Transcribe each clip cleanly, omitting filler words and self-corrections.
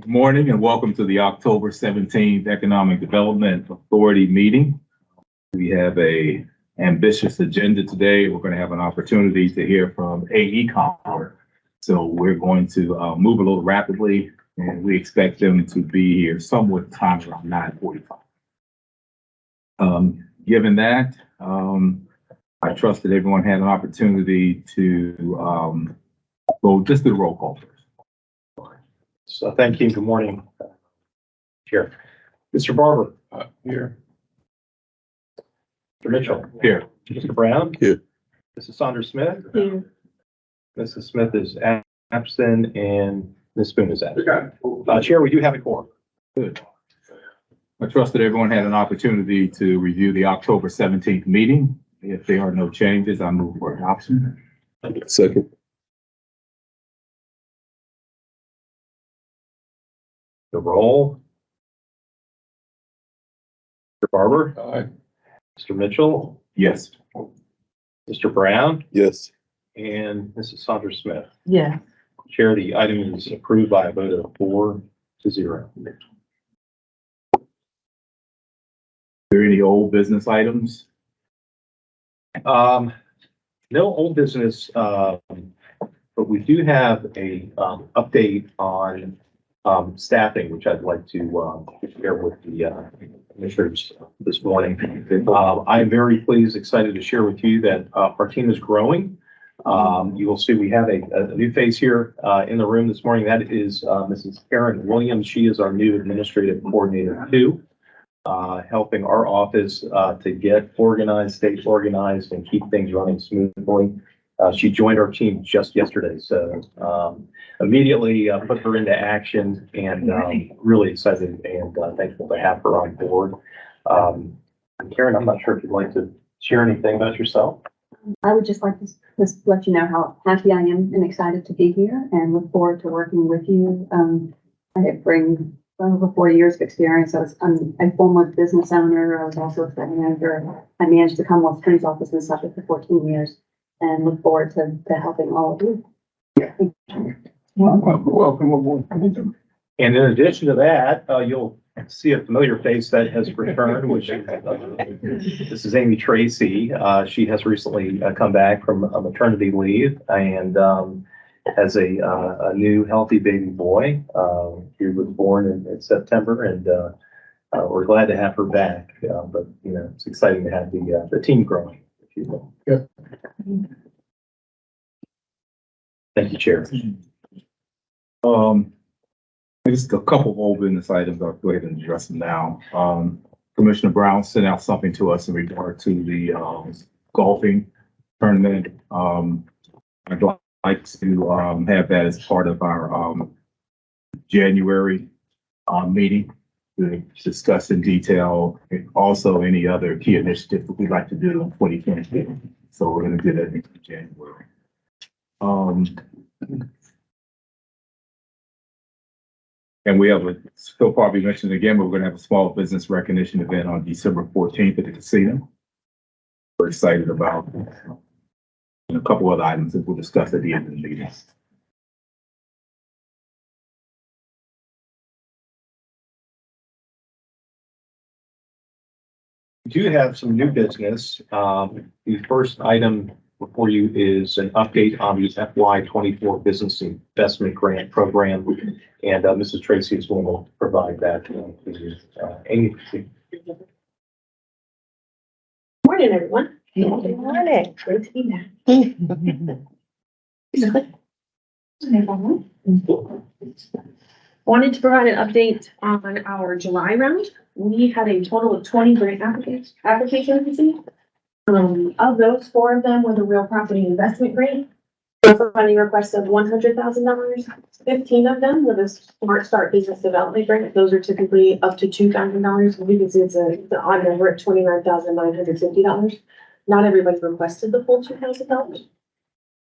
Good morning and welcome to the October 17th Economic Development Authority meeting. We have a ambitious agenda today. We're going to have an opportunity to hear from AECOM. So we're going to move a little rapidly, and we expect them to be here somewhat time around 9:45. Given that, I trust that everyone had an opportunity to go just do the roll call first. So thank you. Good morning, Chair. Mr. Barber. Here. Mr. Mitchell. Here. Mr. Brown. Here. Mrs. Saunders Smith. Here. Mrs. Smith is absent and Ms. Spoon is absent. Chair, we do have a quorum. Good. I trust that everyone had an opportunity to review the October 17th meeting. If there are no changes, I move for adoption. Second. The roll. Mr. Barber. Aye. Mr. Mitchell. Yes. Mr. Brown Yes. and Mrs. Saunders Smith. Yeah. Chair, the item is approved by a vote of 4-0. Are there any old business items? No old business, but we do have a update on staffing, which I'd like to share with the commissioners this morning. I'm very pleased, excited to share with you that our team is growing. You will see we have a new face here in the room this morning. That is Mrs. Karen Williams. She is our new administrative coordinator too, helping our office to get organized, stay organized, and keep things running smoothly. She joined our team just yesterday, so immediately put her into action, and really excited and thankful to have her on board. Karen, I'm not sure if you'd like to share anything about yourself. I would just like to just let you know how happy I am and excited to be here and look forward to working with you. I bring over 40 years of experience. I'm a former business owner. I was also a site manager. I managed the Commonwealth Attorney's Office in Suffolk for 14 years and look forward to helping all of you. Welcome aboard. And in addition to that, you'll see a familiar face that has returned, which this is Amy Tracy. She has recently come back from a maternity leave and has a new healthy baby boy. He was born in September, and we're glad to have her back. But you know, it's exciting to have the team growing, if you will. Yeah. Thank you, Chair. Just a couple of old business items. I'll go ahead and address them now. Commissioner Brown sent out something to us in regard to the golfing tournament. I'd like to have that as part of our January meeting to discuss in detail, and also any other key initiatives that we'd like to do in 2020. So we're going to do that in January. And we have still probably mentioned again, but we're going to have a small business recognition event on December 14th at the casino. We're excited about a couple other items that we'll discuss at the end of the meeting. We do have some new business. The first item before you is an update on the FY24 Business Investment Grant Program, and Mrs. Tracy is going to provide that to you. Amy. Morning, everyone. Good morning. Great to be back. Wanted to provide an update on our July round. We had a total of 20 grant applications received. Of those, 4 of them were the real property investment grant. For funding requests of $100,000. 15 of them were the Smart Start Business Development Grant. Those are typically up to $2,000. You can see it's an odd number at $29,950. Not everybody requested the full $2,000.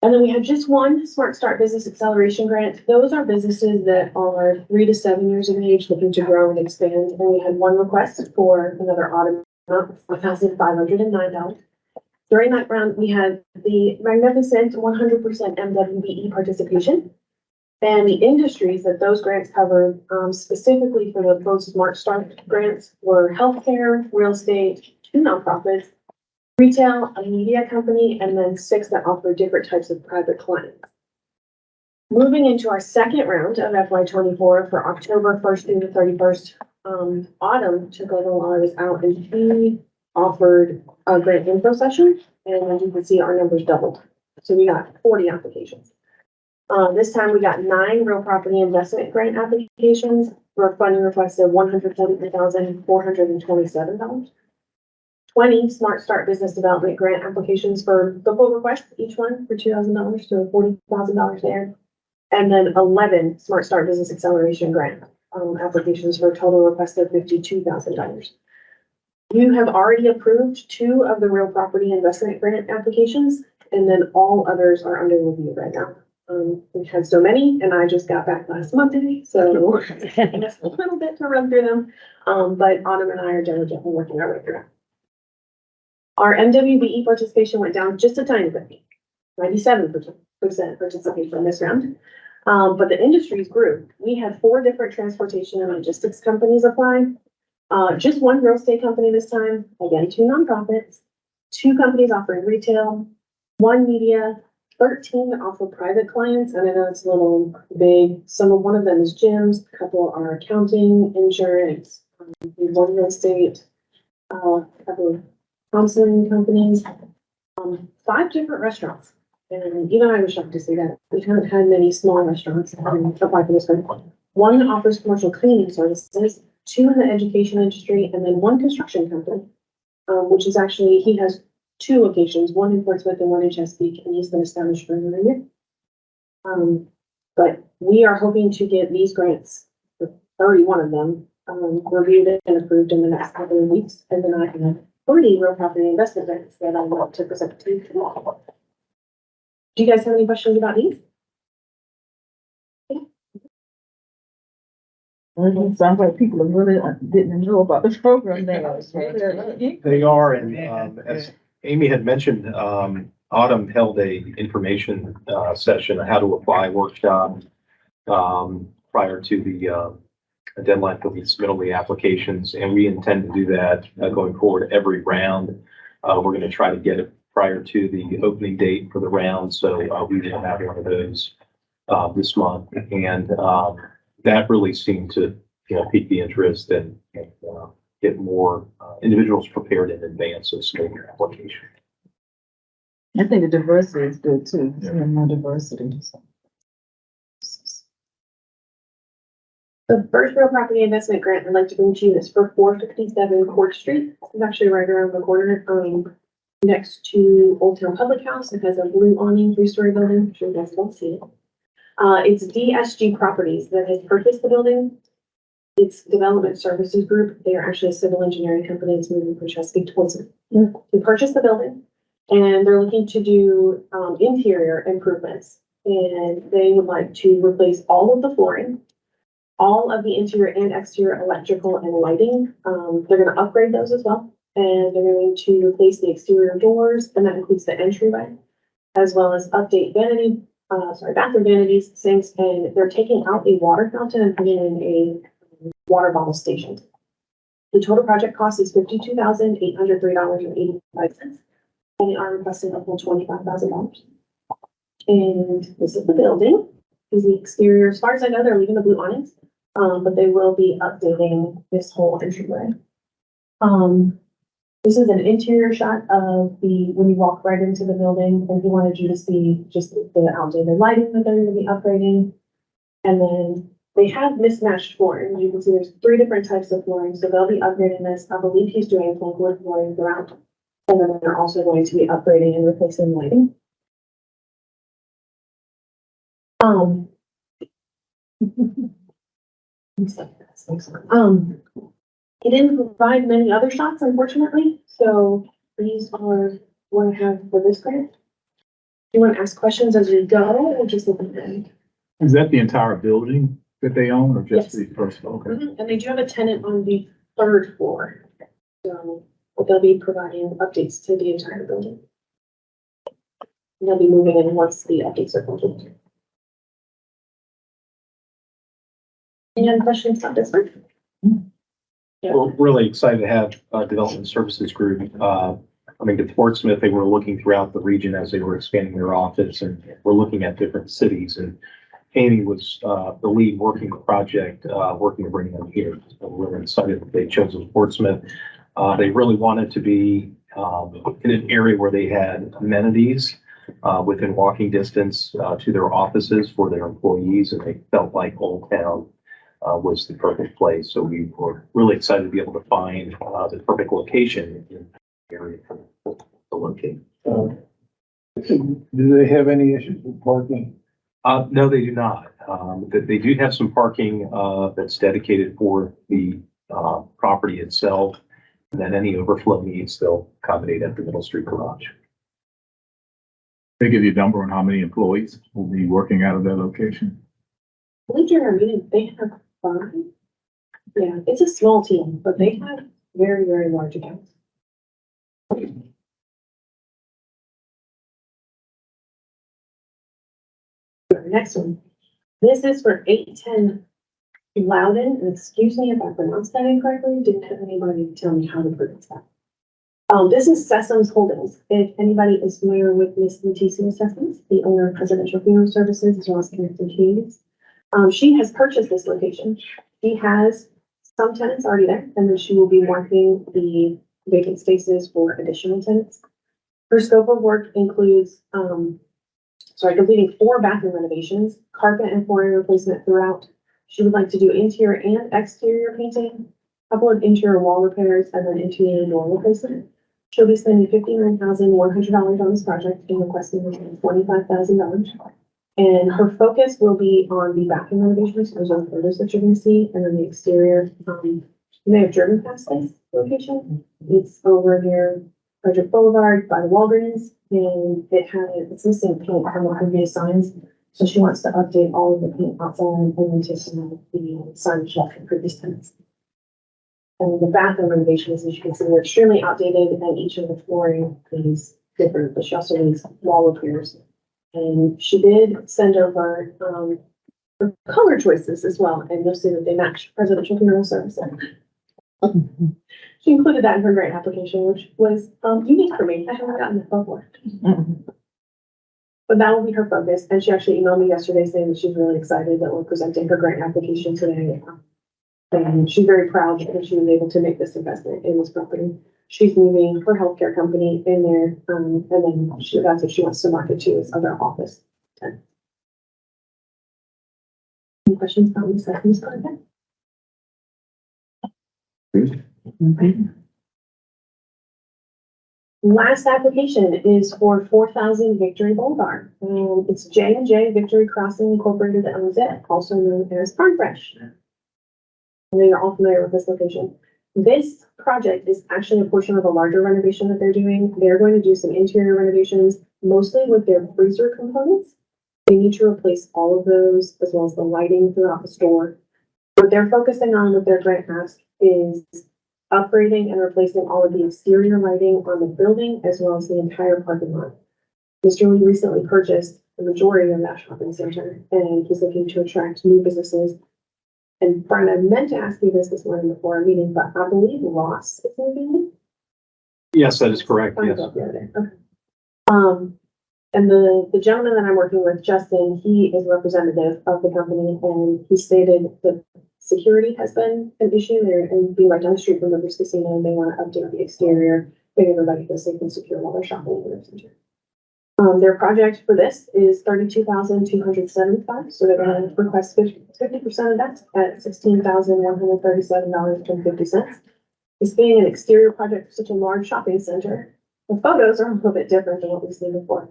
And then we had just one Smart Start Business Acceleration Grant. Those are businesses that are 3 to 7 years of age looking to grow and expand. And we had one request for another odd amount of $1,509. During that round, we had the magnificent 100% MWBE participation. And the industries that those grants covered, specifically for the both Smart Start grants were healthcare, real estate, 2 nonprofits, retail, a media company, and then 6 that offer different types of private clients. Moving into our second round of FY '24 for October 1st through the 31st, Autumn took over while I was out and she offered a grant info session. And as you can see, our numbers doubled. So we got 40 applications. This time we got 9 real property investment grant applications for a funding request of $143,427. 20 Smart Start Business Development Grant applications for the full request, each one for $2,000, so $40,000 there. And then 11 Smart Start Business Acceleration Grant applications for a total request of $52,000. You have already approved 2 of the real property investment grant applications, and then all others are under review right now. We've had so many, and I just got back last Monday, so it's a little bit to run through them. But Autumn and I are diligently working our way through. Our MWBE participation went down just a tiny bit, 97% participation this round. But the industries grew. We had 4 different transportation and logistics companies apply. Just 1 real estate company this time, again, 2 nonprofits, 2 companies offering retail, 1 media, 13 that offer private clients. And I know it's a little big. One of them is gyms, a couple are accounting, insurance, 1 real estate, a couple of Thompson companies, 5 different restaurants. And even I was shocked to see that we haven't had many small restaurants apply for this grant. 1 offers commercial cleaning services, 2 in the education industry, and then 1 construction company, which is actually, he has 2 locations, 1 in Portsmouth and 1 in Chesapeake, and he's been established for another year. But we are hoping to get these grants, 31 of them, reviewed and approved in the next couple of weeks, and then I have 30 real property investment grants that I want to present to you. Do you guys have any questions about these? It sounds like people are really didn't know about the program now. They are, and as Amy had mentioned, Autumn held a information session on how to apply workshop prior to the deadline for the submittal of the applications, and we intend to do that going forward every round. We're going to try to get it prior to the opening date for the round, so we will have one of those this month, and that really seemed to pique the interest and get more individuals prepared in advance of submitting their application. I think the diversity is good too. More diversity. The first real property investment grant I'd like to bring to you is for 457 Court Street. It's actually right around the corner, next to Old Town Public House. It has a blue awning, 3-story building. I'm sure you guys don't see it. It's DSG Properties that has purchased the building. It's Development Services Group. They are actually a civil engineering company that's moving from Chesapeake to Portsmouth to purchase the building. And they're looking to do interior improvements. And they would like to replace all of the flooring, all of the interior and exterior electrical and lighting. They're going to upgrade those as well. And they're going to replace the exterior doors, and that includes the entryway, as well as update bathroom vanities, sinks, and they're taking out a water fountain and putting in a water bottle station. The total project cost is $52,803.85, and they are requesting up to $25,000. And this is the building. This is the exterior. As far as I know, they're leaving the blue awnings, but they will be updating this whole entryway. This is an interior shot of when you walk right into the building, and he wanted you to see just the outdated lighting that they're going to be upgrading. And then they have mismatched flooring. You can see there's 3 different types of flooring, so they'll be upgrading this. I believe he's doing full wood flooring throughout. And then they're also going to be upgrading and replacing lighting. He didn't provide many other shots, unfortunately, so these are what I have for this grant. Do you want to ask questions as we go, or just look at them? Is that the entire building that they own, or just Yes. the first floor? Okay. And they do have a tenant on the 3rd floor, so but they'll be providing updates to the entire building. And they'll be moving in once the updates are complete. Any other questions about this one? We're really excited to have Development Services Group. Coming to Portsmouth, they were looking throughout the region as they were expanding their office, and we're looking at different cities. And Amy was the lead working the project, working to bring them here. So we're really excited that they chose Portsmouth. They really wanted to be in an area where they had amenities within walking distance to their offices for their employees, and they felt like Old Town was the perfect place. So we were really excited to be able to find the perfect location in the area to locate. Do they have any issues with parking? No, they do not. They do have some parking that's dedicated for the property itself. And then any overflow needs, they'll accommodate at the Middle Street Garage. They give you a number on how many employees will be working out of that location? I believe during our meeting, they have 5. Yeah, it's a small team, but they have very, very large accounts. Next one. This is for 810 Loudon, and excuse me if I pronounced that incorrectly, didn't have anybody tell me how to pronounce that. This is Sessoms Holdings. If anybody is familiar with Miss Leticia Sessoms, the owner of Presidential Funeral Services as well as Connected Communities, she has purchased this location. She has some tenants already there, and then she will be marketing the vacant spaces for additional tenants. Her scope of work includes, completing 4 bathroom renovations, carpet and flooring replacement throughout. She would like to do interior and exterior painting, a couple of interior wall repairs, and then interior door replacement. She'll be spending $59,100 on this project and requesting $45,000. And her focus will be on the bathroom renovations. There's some photos that you're going to see, and then the exterior. You may have driven past this location. It's over near Frederick Boulevard by the Walgreens, and it's missing paint from the previous signs. So she wants to update all of the paint outside and then take some of the signage off from previous tenants. And the bathroom renovations, as you can see, they're extremely outdated, and each of the flooring is different, but she also needs wall repairs. And she did send over her color choices as well, and you'll see that they match Presidential Funeral Services. She included that in her grant application, which was unique for me. I haven't gotten that before. But that will be her focus. And she actually emailed me yesterday saying that she's really excited that we're presenting her grant application today. And she's very proud that she was able to make this investment in this property. She's moving her healthcare company in there, and then that's what she wants to market to as other office tenants. Any questions about this second project? Last application is for 4,000 Victory Boulevard. It's J&J Victory Crossing Incorporated that owns it, also known as Farm Fresh. I know you're all familiar with this location. This project is actually a portion of a larger renovation that they're doing. They're going to do some interior renovations, mostly with their freezer components. They need to replace all of those, as well as the lighting throughout the store. What they're focusing on with their grant ask is upgrading and replacing all of the exterior lighting on the building, as well as the entire parking lot. Mr. Lee recently purchased the majority of that shopping center, and he's looking to attract new businesses. And Brian, I meant to ask you this morning before our meeting, but I believe Ross is moving. Yes, that is correct. Yes. Okay. And the gentleman that I'm working with, Justin, he is a representative of the company, and he stated that security has been an issue there, and being right down the street from Rivers Casino, they want to update the exterior, make everybody feel safe and secure while they're shopping in their center. Their project for this is $32,275, so they're going to request 50% of that at $16,137.50. This being an exterior project for such a large shopping center, the photos are a little bit different than what we've seen before.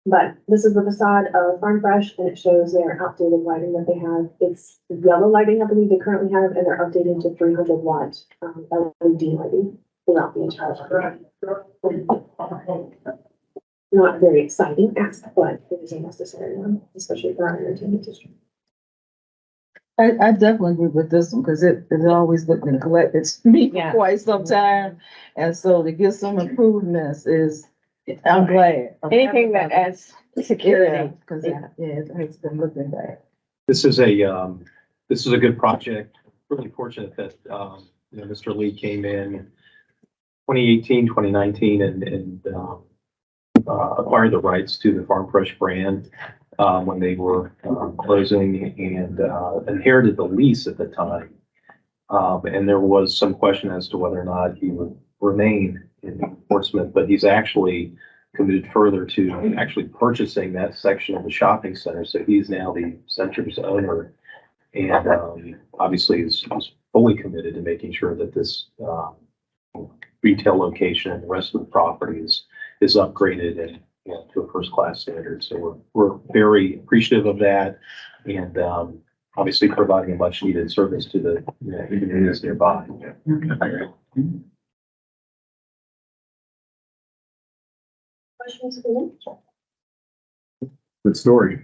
But this is the facade of Farm Fresh, and it shows their outdated lighting that they have. It's yellow lighting, I believe they currently have, and they're updating to 300-watt LED lighting throughout the entire project. Not very exciting ask, but it is a necessary one, especially for our entertainment district. I definitely agree with this one because it always looked neglected to me for quite some time. And so to get some improvements I'm glad. Anything that adds security. Because it has been looking bad. This is this is a good project. Really fortunate that, Mr. Lee came in 2018, 2019 and acquired the rights to the Farm Fresh brand when they were closing and inherited the lease at the time. And there was some question as to whether or not he would remain in Portsmouth, but he's actually committed further to actually purchasing that section of the shopping center. So he's now the center's owner and obviously is fully committed to making sure that this retail location and the rest of the property is upgraded and to a first-class standard. So we're very appreciative of that and obviously providing a much-needed service to the communities nearby. Questions for me? Good story.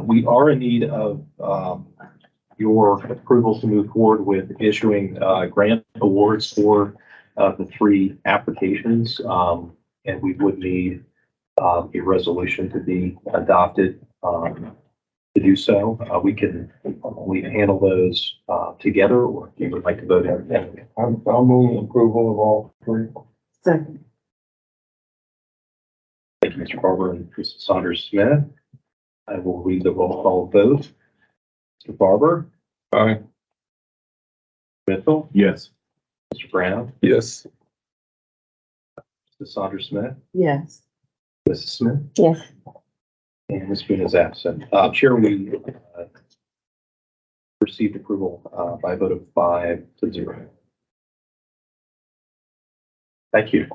We are in need of your approval to move forward with issuing grant awards for the 3 applications. And we would need a resolution to be adopted to do so. We handle those together, or if you would like to vote in. I'll move approval of all 3. Second. Thank you, Mr. Barber and Mrs. Saunders-Smith. I will read the roll call vote. Mr. Barber? Aye. Smithville? Yes. Mr. Brown? Yes. Mrs. Saunders-Smith? Yes. Mrs. Smith? Yes. And Ms. Boone is absent. Chair, we received approval by a vote of 5-0. Thank you.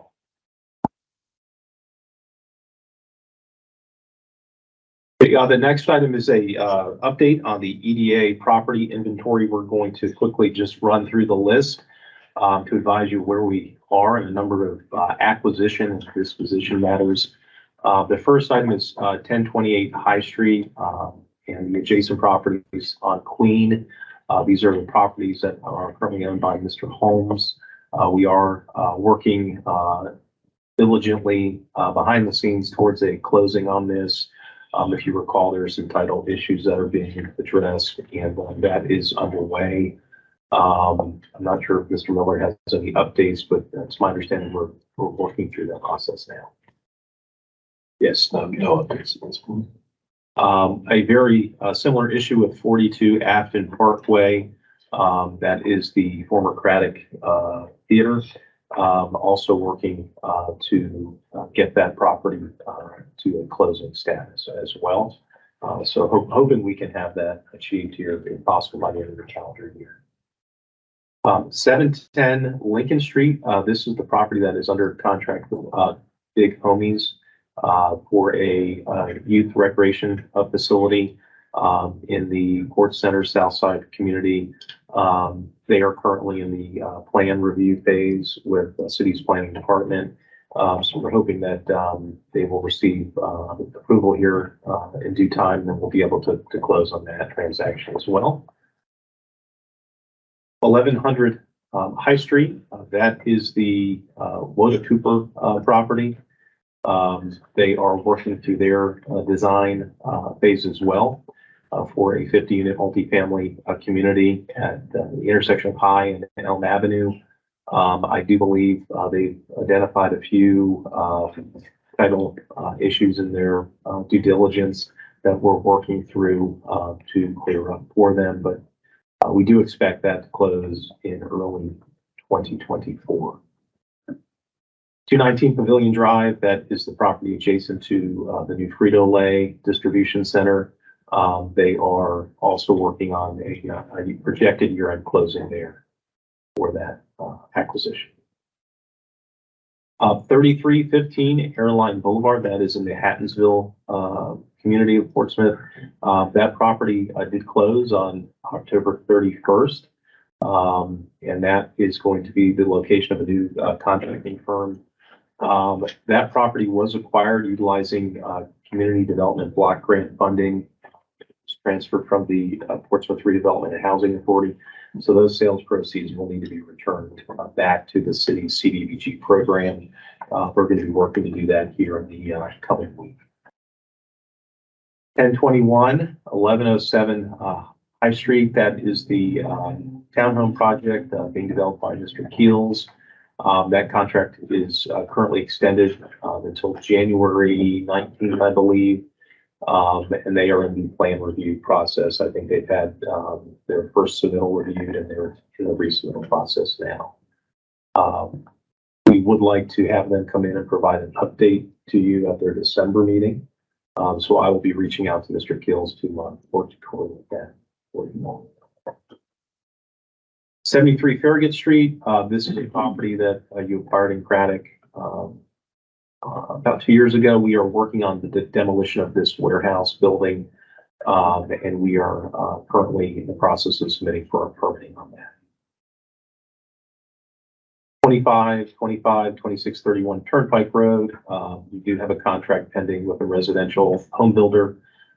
The next item is a update on the EDA property inventory. We're going to quickly just run through the list to advise you where we are in a number of acquisition and disposition matters. The first item is 1028 High Street and the adjacent properties on Queen. These are the properties that are currently owned by Mr. Holmes. We are working diligently behind the scenes towards a closing on this. If you recall, there are some title issues that are being addressed, and that is underway. I'm not sure if Mr. Miller has any updates, but it's my understanding we're working through that process now. Yes, no updates at this point. A very similar issue with 42 Afton Parkway. That is the former Craddock Theater. Also working to get that property to a closing status as well. So hoping we can have that achieved here, if possible, by the end of the calendar year. 710 Lincoln Street. This is the property that is under contract with Big Homies for a youth recreation facility in the Port Center Southside community. They are currently in the plan review phase with the city's planning department. So we're hoping that they will receive approval here in due time, and then we'll be able to close on that transaction as well. 1100 High Street, that is the Woda Cooper property. They are working through their design phase as well for a 50-unit multifamily community at the intersection of High and Elm Avenue. I do believe they've identified a few title issues in their due diligence that we're working through to clear up for them, but we do expect that to close in early 2024. 219 Pavilion Drive, that is the property adjacent to the new Frito-Lay distribution center. They are also working on a projected year-end closing there for that acquisition. 3315 Airline Boulevard, that is in the Hattonsville community of Portsmouth. That property did close on October 31st. And that is going to be the location of a new contracting firm. That property was acquired utilizing community development block grant funding. It's transferred from the Portsmouth Redevelopment and Housing Authority. So those sales proceeds will need to be returned back to the city's CDBG program. We're going to be working to do that here in the coming week. 1021, 1107 High Street. That is the townhome project being developed by Mr. Keels. That contract is currently extended until January 19th, I believe. And they are in the plan review process. I think they've had their first submittal reviewed and they're in the resubmittal process now. We would like to have them come in and provide an update to you at their December meeting. So I will be reaching out to Mr. Kills to work to coordinate that for you all. 73 Farragut Street. This is a property that you acquired in Craddock about 2 years ago. We are working on the demolition of this warehouse building, and we are currently in the process of submitting for a permitting on that. 2631 Turnpike Road. We do have a contract pending with a residential home builder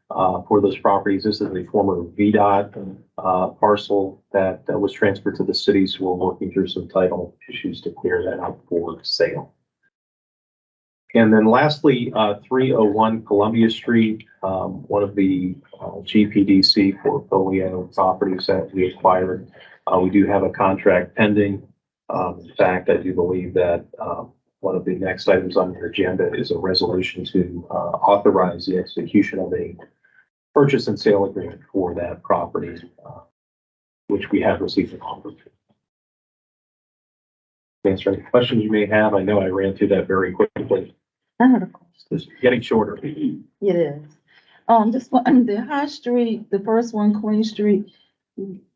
for those properties. This is a former VDOT parcel that was transferred to the city, so we're working through some title issues to clear that out for sale. And then lastly, 301 Columbia Street, one of the GPDC portfolio properties that we acquired. We do have a contract pending. In fact, I do believe that one of the next items on the agenda is a resolution to authorize the execution of a purchase and sale agreement for that property, which we have received an offer. Answer any questions you may have. I know I ran through that very quickly. I had a question. It's getting shorter. It is. Just the High Street, the first one, Queen Street,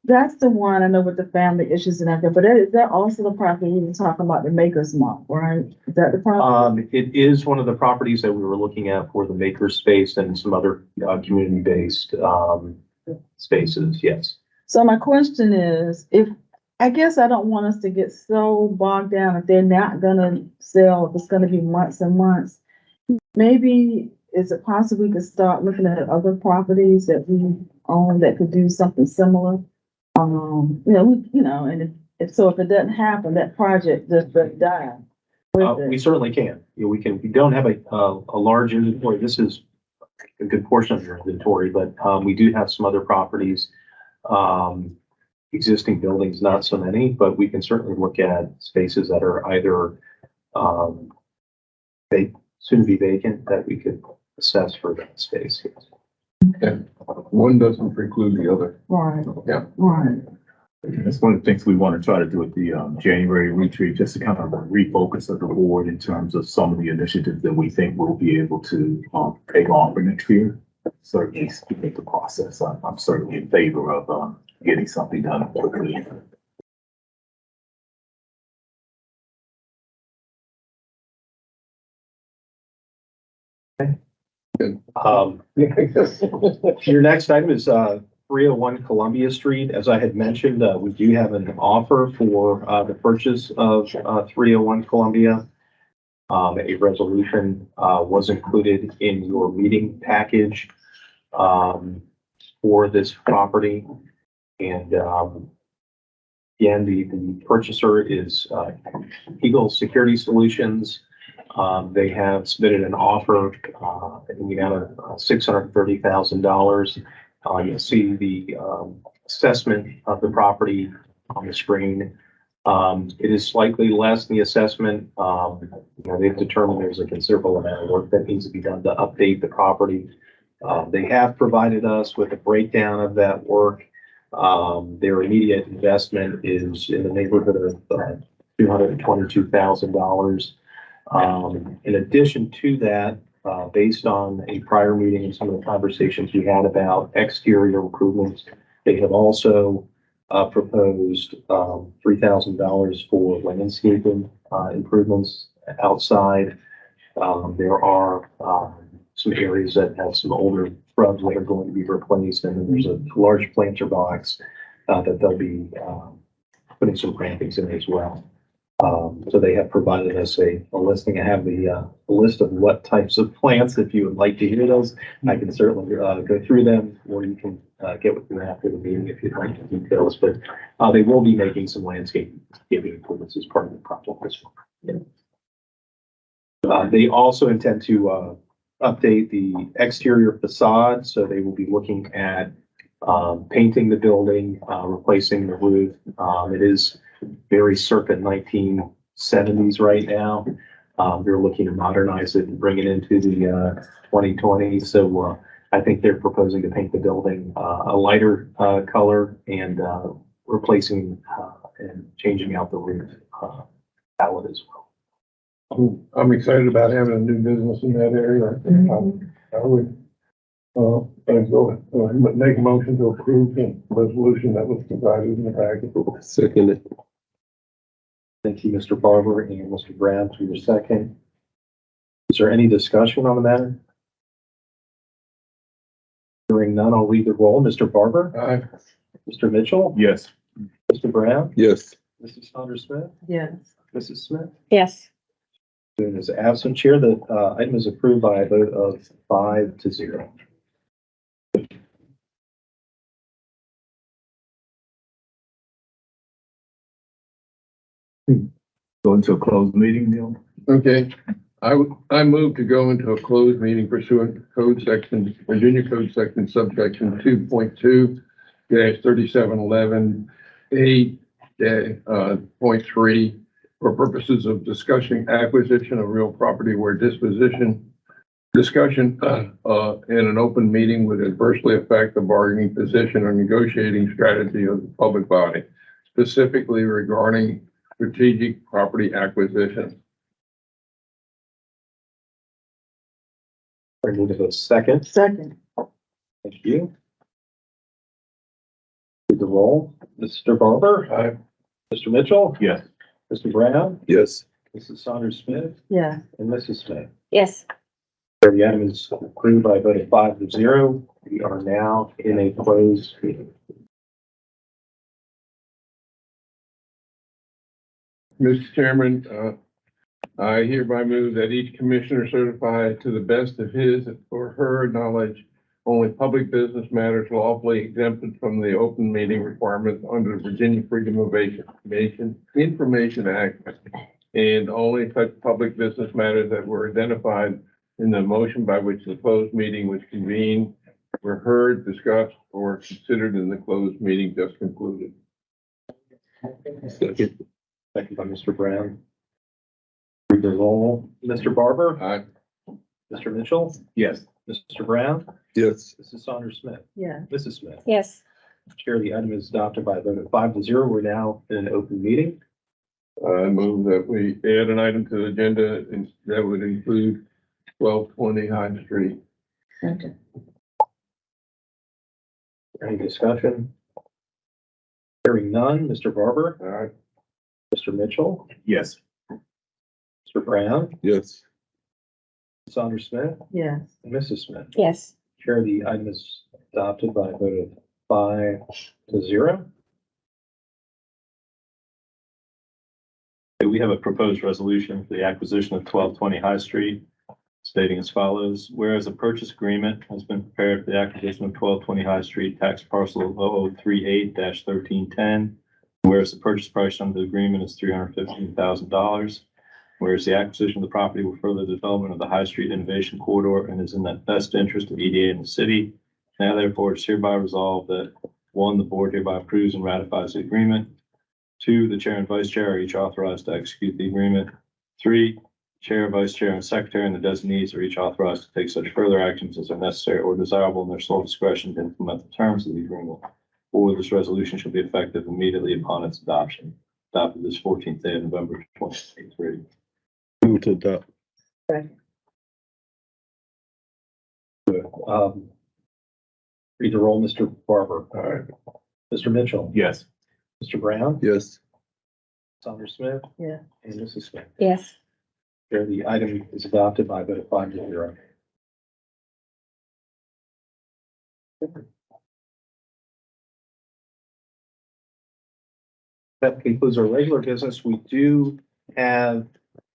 that's the one I know with the family issues and everything, but is that also the property we were talking about, the Maker's Mark, right? Is that the property? It is one of the properties that we were looking at for the maker space and some other community-based spaces, yes. So my question is, I guess I don't want us to get so bogged down if they're not gonna sell, if it's gonna be months and months. Maybe, is it possible we could start looking at other properties that we own that could do something similar? And if it doesn't happen, that project just doesn't die. We certainly can. We don't have a large inventory. This is a good portion of your inventory, but we do have some other properties, existing buildings, not so many, but we can certainly look at spaces that are either soon to be vacant that we could assess for that space. Yeah. One doesn't preclude the other. Right. Yeah. Right. That's one of the things we want to try to do at the January retreat, just to kind of refocus of the board in terms of some of the initiatives that we think we'll be able to take on for next year. Certainly speed the process. I'm certainly in favor of getting something done quickly. Your next item is 301 Columbia Street. As I had mentioned, we do have an offer for the purchase of 301 Columbia. A resolution was included in your meeting package for this property. And again, the purchaser is Eagle Security Solutions. They have submitted an offer in the amount of $630,000. You'll see the assessment of the property on the screen. It is slightly less than the assessment. They've determined there's a considerable amount of work that needs to be done to update the property. They have provided us with a breakdown of that work. Their immediate investment is in the neighborhood of $222,000. In addition to that, based on a prior meeting and some of the conversations we had about exterior improvements, they have also proposed $3,000 for landscaping improvements outside. There are some areas that have some older shrubs that are going to be replaced, and then there's a large planter box that they'll be putting some plantings in as well. So they have provided us a listing. I have the list of what types of plants. If you would like to hear those, I can certainly go through them, or you can get with me after the meeting if you'd like the details. But they will be making some landscaping improvements as part of the project as well. They also intend to update the exterior facade, so they will be looking at painting the building, replacing the roof. It is very circa 1970s right now. They're looking to modernize it and bring it into the 2020s. So I think they're proposing to paint the building a lighter color and replacing and changing out the roof palette as well. I'm excited about having a new business in that area. I would, make a motion to approve the resolution that was provided in the packet. Second it. Thank you, Mr. Barber and Mr. Brown, for your second. Is there any discussion on the matter? Hearing none, I'll read the roll. Mr. Barber, Aye. Mr. Mitchell, Yes. Mr. Brown, Yes. Mrs. Saunders Smith, Yes. Mrs. Smith. Yes. Doing as absent chair, the item is approved by a vote of 5-0. Go into a closed meeting, Neil? Okay, I move to go into a closed meeting pursuant to code section, Virginia Code Section subsection 2.2-3711A.3 for purposes of discussing acquisition of real property where discussion in an open meeting would adversely affect the bargaining position or negotiating strategy of the public body, specifically regarding strategic property acquisition. I need a second. Second. Thank you. Read the roll. Mr. Barber, Aye. Mr. Mitchell, Yes. Mr. Brown, Yes. Mrs. Saunders Smith, Yes. and Mrs. Smith. Yes. The item is approved by a vote of 5-0. We are now in a closed meeting. Mr. Chairman, I hereby move that each commissioner certify to the best of his or her knowledge only public business matters lawfully exempted from the open meeting requirements under the Virginia Freedom of Information Act, and only such public business matters that were identified in the motion by which the closed meeting was convened were heard, discussed, or considered in the closed meeting just concluded. Second. Second by Mr. Brown. Read the roll. Mr. Barber, Aye. Mr. Mitchell, Yes. Mr. Brown, Yes. Mrs. Saunders Smith, Yes. Mrs. Smith. Yes. Chair, the item is adopted by a vote of 5-0. We're now in an open meeting. I move that we add an item to the agenda and that would include 1220 High Street. Second. Any discussion? Hearing none. Mr. Barber, Aye. Mr. Mitchell, Yes. Mr. Brown, Yes. Mrs. Saunders Smith, Yes. and Mrs. Smith. Yes. Chair, the item is adopted by a vote of 5-0. We have a proposed resolution for the acquisition of 1220 High Street stating as follows. Whereas a purchase agreement has been prepared for the acquisition of 1220 High Street, tax parcel 0038-1310. Whereas the purchase price under the agreement is $315,000. Whereas the acquisition of the property will further the development of the High Street Innovation Corridor and is in the best interest of EDA and the city. Now therefore it's hereby resolved that 1, the board hereby approves and ratifies the agreement. 2, the chair and vice chair are each authorized to execute the agreement. 3, chair, vice chair, and secretary and the designees are each authorized to take such further actions as are necessary or desirable in their sole discretion to implement the terms of the agreement. 4, this resolution shall be effective immediately upon its adoption. Adopted this 14th day of November 2023. Move to adopt. Read the roll. Mr. Barber, Aye. Mr. Mitchell, Yes. Mr. Brown, Yes. Saunders Smith, Yes. and Mrs. Smith. Yes. Chair, the item is adopted by a vote of 5-0. That concludes our regular business. We do have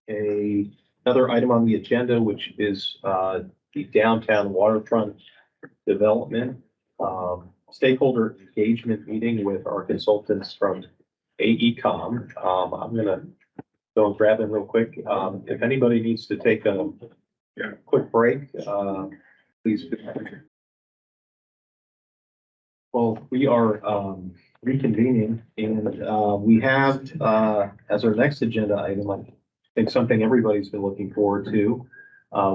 another item on the agenda, which is the downtown waterfront development stakeholder engagement meeting with our consultants from AECom. I'm gonna go and grab them real quick. If anybody needs to take a quick break. Please. Well, we are reconvening and we have as our next agenda item, I think something everybody's been looking forward to.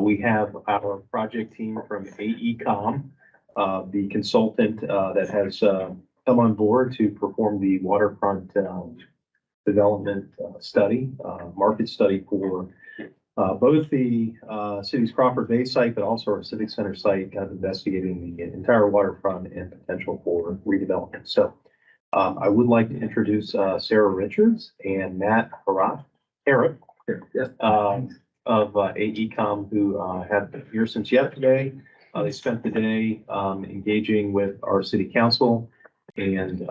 We have our project team from AECom, the consultant that has come on board to perform the waterfront development study, market study for both the city's Crawford Bay site, but also our Civic Center site, kind of investigating the entire waterfront and potential for redevelopment. So I would like to introduce Sarah Richards and Matt Harrop of AECom, who have been here since yesterday. They spent the day engaging with our city council and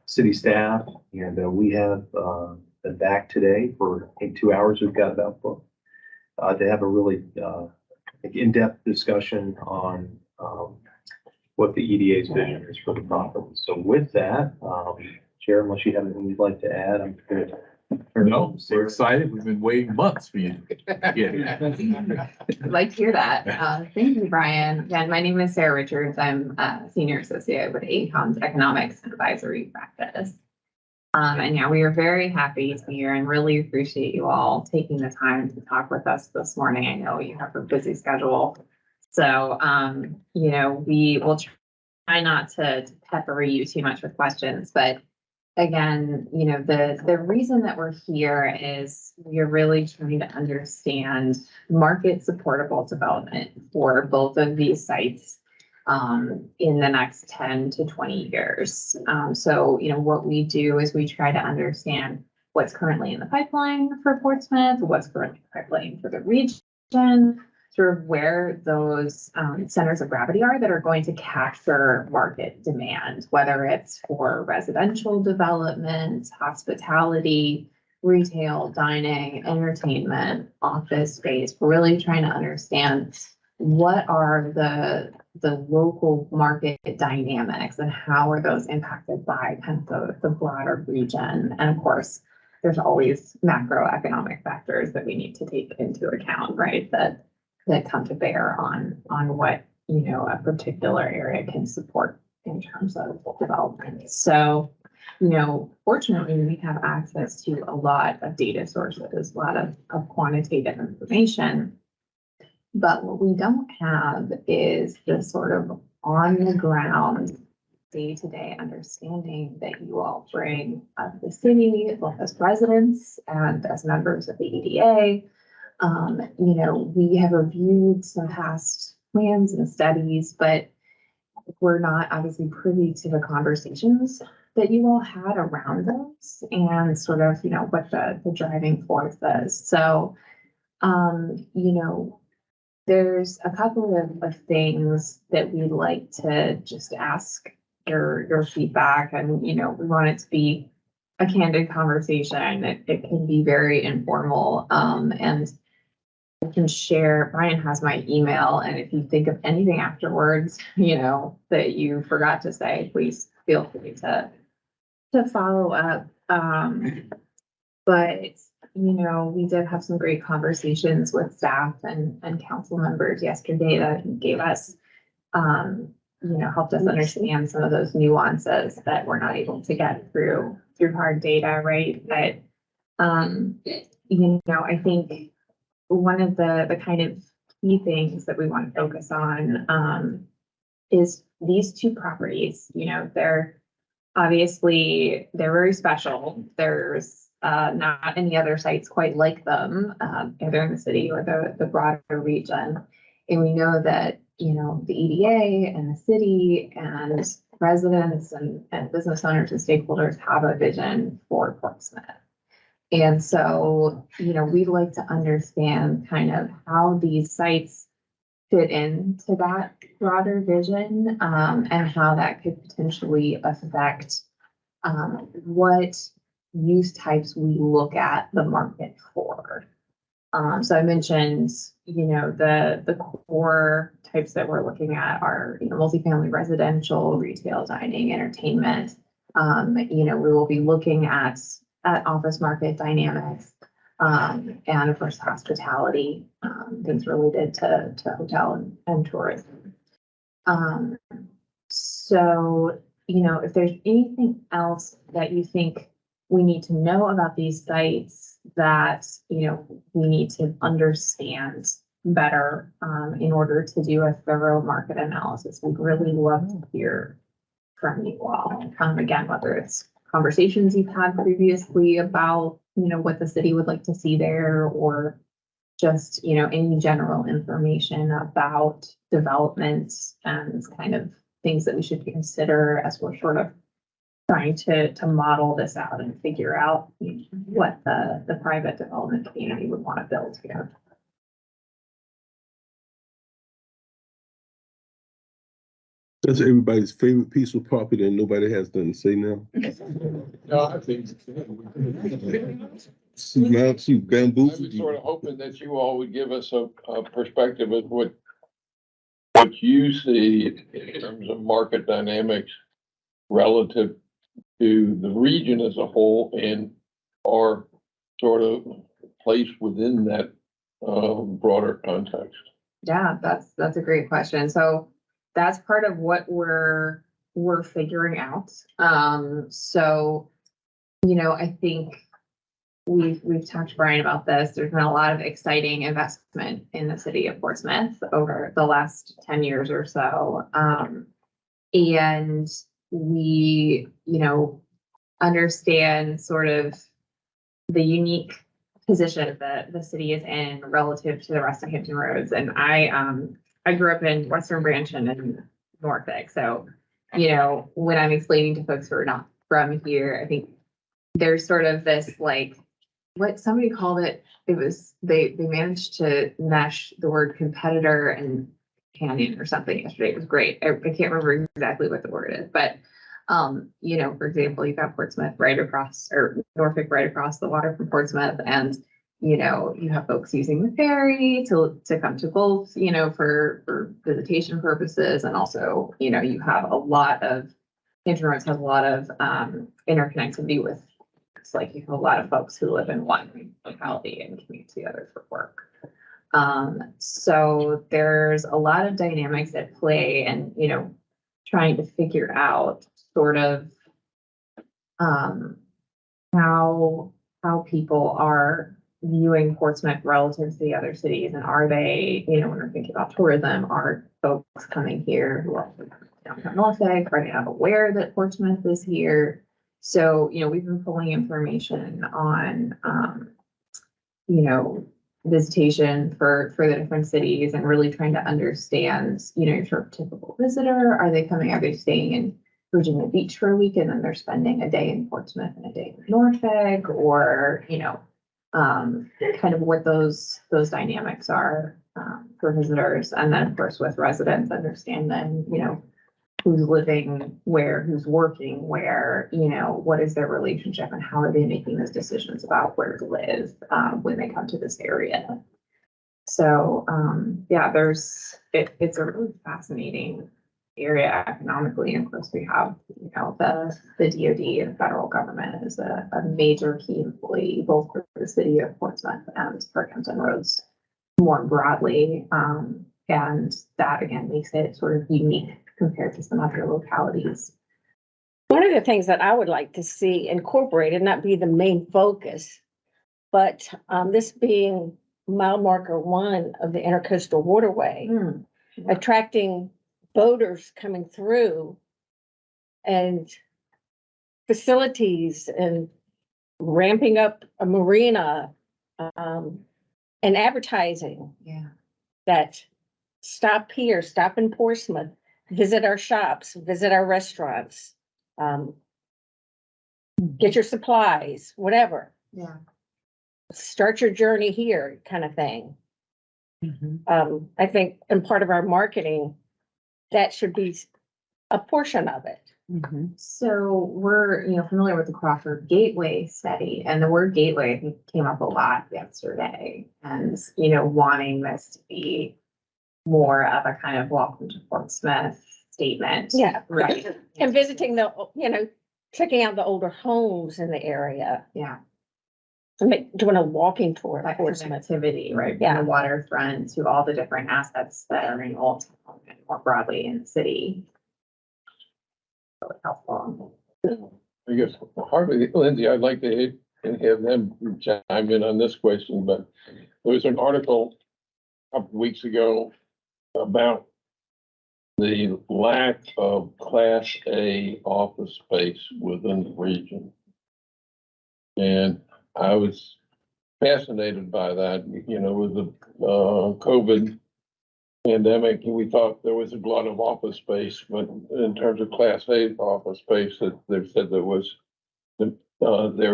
city staff, and we have been back today for, I think, 2 hours. We've got about to have a really in-depth discussion on what the EDA's vision is for the property. So with that, Chair, unless you have anything you'd like to add, I'm good. No, we're excited. We've been waiting months for you. Yeah. I'd like to hear that. Thank you, Brian. Again, my name is Sarah Richards. I'm a senior associate with AECOM's Economics and Advisory Practice. And yeah, we are very happy to be here and really appreciate you all taking the time to talk with us this morning. I know you have a busy schedule. So, you know, we will try not to pepper you too much with questions, but again, you know, the reason that we're here is we're really trying to understand market supportable development for both of these sites in the next 10 to 20 years. So, you know, what we do is we try to understand what's currently in the pipeline for Portsmouth, what's currently in the pipeline for the region, sort of where those centers of gravity are that are going to capture market demand, whether it's for residential development, hospitality, retail, dining, entertainment, office space. We're really trying to understand what are the local market dynamics and how are those impacted by kind of the broader region. And of course, there's always macroeconomic factors that we need to take into account, right? That come to bear on what, you know, a particular area can support in terms of development. So, you know, fortunately, we have access to a lot of data sources, a lot of quantitative information. But what we don't have is the sort of on the ground, day-to-day understanding that you all bring of the city, both as residents and as members of the EDA. You know, we have reviewed some past plans and studies, but we're not obviously privy to the conversations that you all had around those and sort of, you know, what the driving force is. So, you know, there's a couple of things that we'd like to just ask your feedback, and, you know, we want it to be a candid conversation. It can be very informal, and I can share, Brian has my email, and if you think of anything afterwards, you know, that you forgot to say, please feel free to follow up. But, you know, we did have some great conversations with staff and council members yesterday that gave us, you know, helped us understand some of those nuances that we're not able to get through hard data, right? But, you know, I think one of the kind of key things that we want to focus on is these two properties. You know, they're very special. There's not any other sites quite like them, either in the city or the broader region. And we know that, you know, the EDA and the city and residents and business owners and stakeholders have a vision for Portsmouth. And so, you know, we'd like to understand kind of how these sites fit into that broader vision, and how that could potentially affect what use types we look at the market for. So I mentioned, you know, the core types that we're looking at are, you know, multifamily residential, retail, dining, entertainment. You know, we will be looking at office market dynamics. And of course, hospitality, things related to hotel and tourism. So, if there's anything else that you think we need to know about these sites that, we need to understand better, in order to do a thorough market analysis, we'd really love to hear from you all. Again, whether it's conversations you've had previously about, what the city would like to see there, or just, any general information about developments and kind of things that we should consider as we're sort of trying to model this out and figure out what the private development community would want to build here. That's everybody's favorite piece of property and nobody has nothing to say now. No, I think. Now she I bamboozled was sort you. of hoping that you all would give us a perspective of what you see in terms of market dynamics relative to the region as a whole and our sort of place within that broader context. Yeah, that's a great question. So that's part of what we're figuring out. So, I think we've talked to Brian about this. There's been a lot of exciting investment in the city of Portsmouth over the last 10 years or so. And we, understand sort of the unique position that the city is in relative to the rest of Hampton Roads. And I grew up in Western Branch and in Norfolk. So, when I'm explaining to folks who are not from here, I think there's sort of this like, what somebody called it, they managed to mesh the word competitor and canyon or something yesterday. It was great. I can't remember exactly what the word is, but for example, you've got Portsmouth right across, or Norfolk right across the water from Portsmouth, and you have folks using the ferry to come to both, for visitation purposes, and also, you have a lot of Hampton Roads has a lot of interconnectivity with. It's like you have a lot of folks who live in one locality and commute to the other for work. So there's a lot of dynamics at play, and trying to figure out sort of how people are viewing Portsmouth relative to the other cities, and are they, when we're thinking about tourism, are folks coming here who are downtown Norfolk, are they not aware that Portsmouth is here? So, we've been pulling information on, visitation for the different cities, and really trying to understand, your sort of typical visitor. Are they staying in Virginia Beach for a week and then they're spending a day in Portsmouth and a day in Norfolk, or, kind of what those dynamics are for visitors. And then of course with residents, understand then, who's living where, who's working where, what is their relationship and how are they making those decisions about where to live when they come to this area. So it's a really fascinating area economically. And of course we have, the DOD and federal government is a major key employee, both for the city of Portsmouth and for Hampton Roads more broadly. And that again makes it sort of unique compared to some other localities. One of the things that I would like to see incorporated, not be the main focus, but this being mile marker 1 of the Intercoastal Waterway, attracting boaters coming through, and facilities, and ramping up a marina, and advertising. Yeah. That stop here, stop in Portsmouth, visit our shops, visit our restaurants, get your supplies, whatever. Yeah. Start your journey here, kind of thing. I think, and part of our marketing, that should be a portion of it. So we're, familiar with the Crawford Gateway study, and the word gateway I think came up a lot yesterday, and, wanting this to be more of a kind of welcome to Portsmouth statement. Yeah. Right. And visiting checking out the older homes in the area. Yeah. doing a walking tour that of Portsmouth. connectivity, right? From Yeah. the waterfront to all the different assets that are in Old Town and more broadly in the city. Really helpful. I guess Harvey, Lindsay, I'd like to have them chime in on this question, but there was an article a couple weeks ago about the lack of Class A office space within the region. And I was fascinated by that, you know, with the COVID pandemic, we thought there was a lot of office space, but in terms of Class A office space, that they said there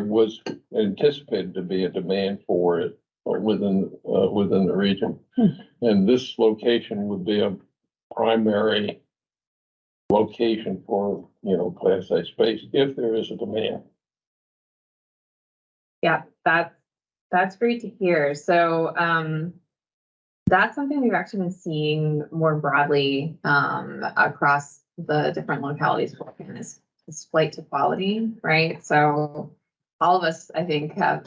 was anticipated to be a demand for it within the region. And this location would be a primary location for, you know, Class A space if there is a demand. Yeah, that's great to hear. So, that's something we've actually been seeing more broadly, across the different localities we're in is flight to quality, right? So all of us, I think, have,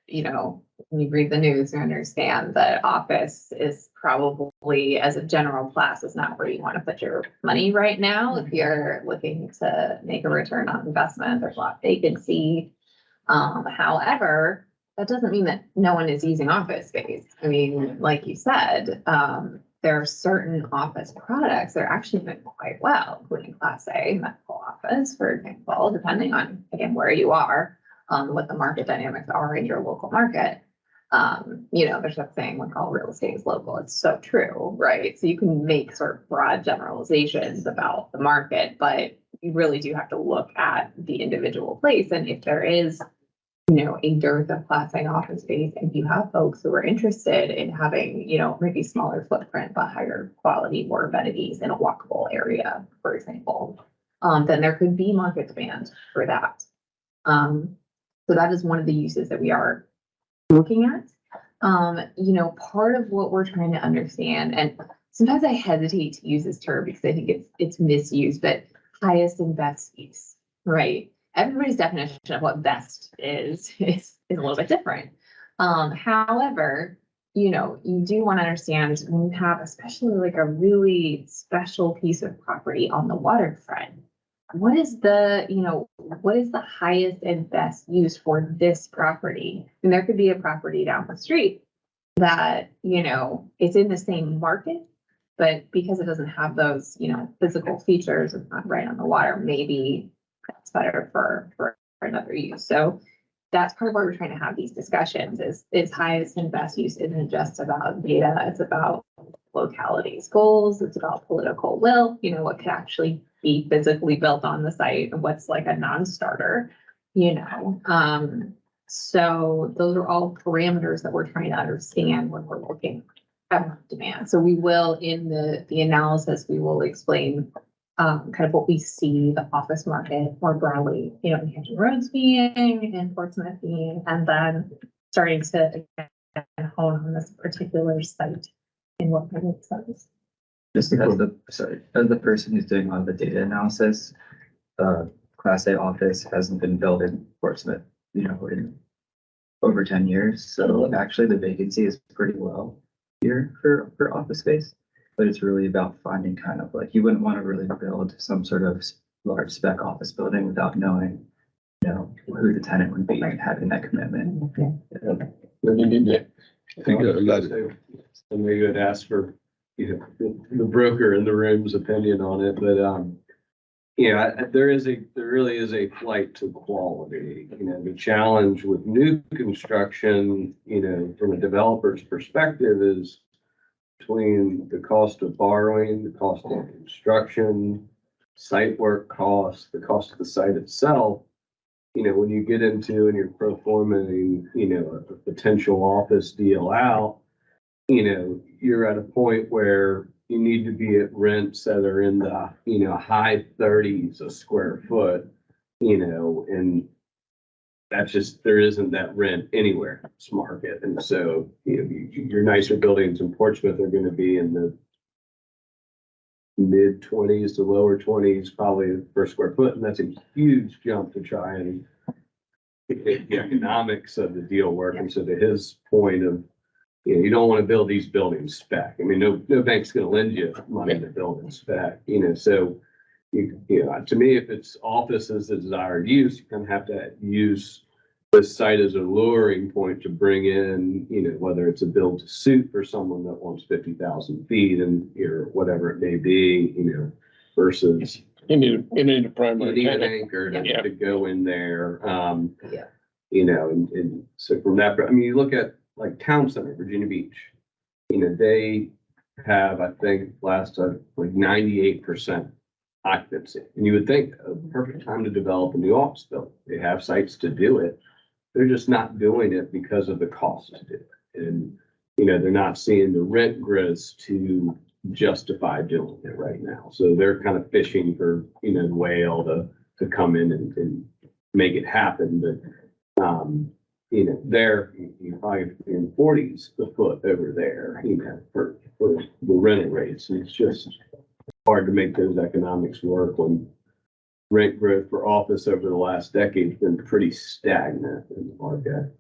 you know, when you read the news, you understand that office is probably, as a general class, is not where you want to put your money right now. If you're looking to make a return on investment, there's a lot of vacancy. However, that doesn't mean that no one is using office space. I mean, like you said, there are certain office products that are actually doing quite well, including Class A medical office, for example, depending on, again, where you are, what the market dynamics are in your local market. You know, there's that saying like all real estate is local. It's so true, right? So you can make sort of broad generalizations about the market, but you really do have to look at the individual place. And if there is, you know, a dearth of Class A office space, and you have folks who are interested in having, you know, maybe smaller footprint, but higher quality, more amenities in a walkable area, for example, then there could be market demand for that. So that is one of the uses that we are looking at. You know, part of what we're trying to understand, and sometimes I hesitate to use this term because I think it's misused, but highest and best use, right? Everybody's definition of what best is a little bit different. However, you know, you do want to understand when you have especially like a really special piece of property on the waterfront, what is the, you know, what is the highest and best use for this property? And there could be a property down the street that, you know, it's in the same market, but because it doesn't have those, you know, physical features, it's not right on the water, maybe that's better for another use. So that's part of why we're trying to have these discussions is highest and best use isn't just about data, it's about localities goals, it's about political will, you know, what could actually be physically built on the site and what's like a non-starter, you know. So those are all parameters that we're trying to understand when we're looking at demand. So we will, in the analysis, we will explain kind of what we see the office market more broadly, you know, in Hampton Roads being, in Portsmouth being, and then starting to again, hone on this particular site and what makes sense. Just as the person who's doing all the data analysis, Class A office hasn't been built in Portsmouth, you know, in over 10 years. So actually the vacancy is pretty low here for office space, but it's really about finding kind of like, you wouldn't want to really build some sort of large spec office building without knowing, you know, who the tenant would be and having that commitment. You need to I think a lot of, And we would ask for, you know, the broker in the room's opinion on it, but, yeah, there really is a flight to quality. You know, the challenge with new construction, you know, from a developer's perspective is between the cost of borrowing, the cost of construction, site work costs, the cost of the site itself. You know, when you get into and you're pro formaing, you know, a potential office deal out, you know, you're at a point where you need to be at rents that are in the, you know, high 30s a square foot, you know, and that's just, there isn't that rent anywhere in this market. And so, you know, your nicer buildings in Portsmouth are going to be in the mid 20s to lower 20s, probably per square foot. And that's a huge jump to try and, the economics of the deal work. And so to his point of, you don't want to build these buildings spec. I mean, no bank's going to lend you money to build in spec, so to me, if it's office as the desired use, you kind of have to use this site as a luring point to bring in, whether it's a build to suit for someone that wants 50,000 feet and, or whatever it may be, versus You need a you primary need an tenant. anchor Yeah. to go in there. Yeah. And so from that, I mean, you look at like Town Center, Virginia Beach, they have, I think, last like 98% occupancy. And you would think a perfect time to develop a new office building. They have sites to do it. They're just not doing it because of the cost to do it. And, they're not seeing the rent growth to justify doing it right now. So they're kind of fishing for, the whale to come in and make it happen. But, they're probably in 40s a foot over there, for the rental rates. And it's just hard to make those economics work when rent growth for office over the last decade has been pretty stagnant in the market.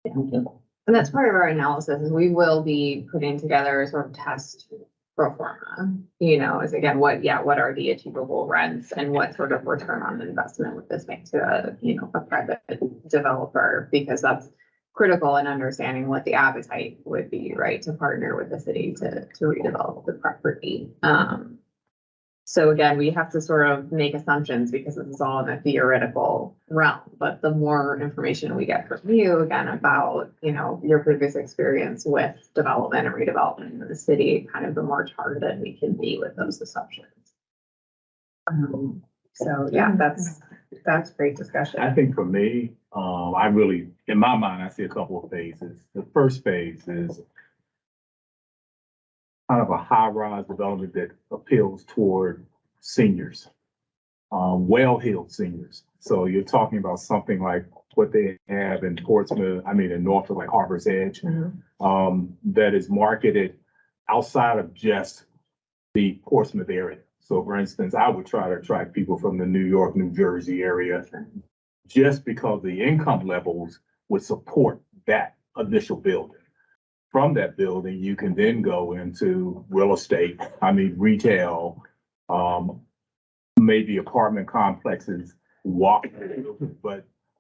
And that's part of our analysis is we will be putting together a sort of test pro forma, is again, what are the achievable rents and what sort of return on investment would this make to a private developer, because that's critical in understanding what the appetite would be, right, to partner with the city to redevelop the property. So again, we have to sort of make assumptions because this is all in a theoretical realm, but the more information we get from you, again, about, your previous experience with development and redevelopment in the city, kind of the more targeted we can be with those assumptions. So yeah, that's great discussion. I think for me, in my mind, I see a couple of phases. The first phase is kind of a high-rise development that appeals toward seniors, well-heeled seniors. So you're talking about something like what they have in Portsmouth, in Norfolk, like Harbor's Edge, that is marketed outside of just the Portsmouth area. So for instance, I would try to attract people from the New York, New Jersey area, just because the income levels would support that initial building. From that building, you can then go into real estate, retail, maybe apartment complexes, but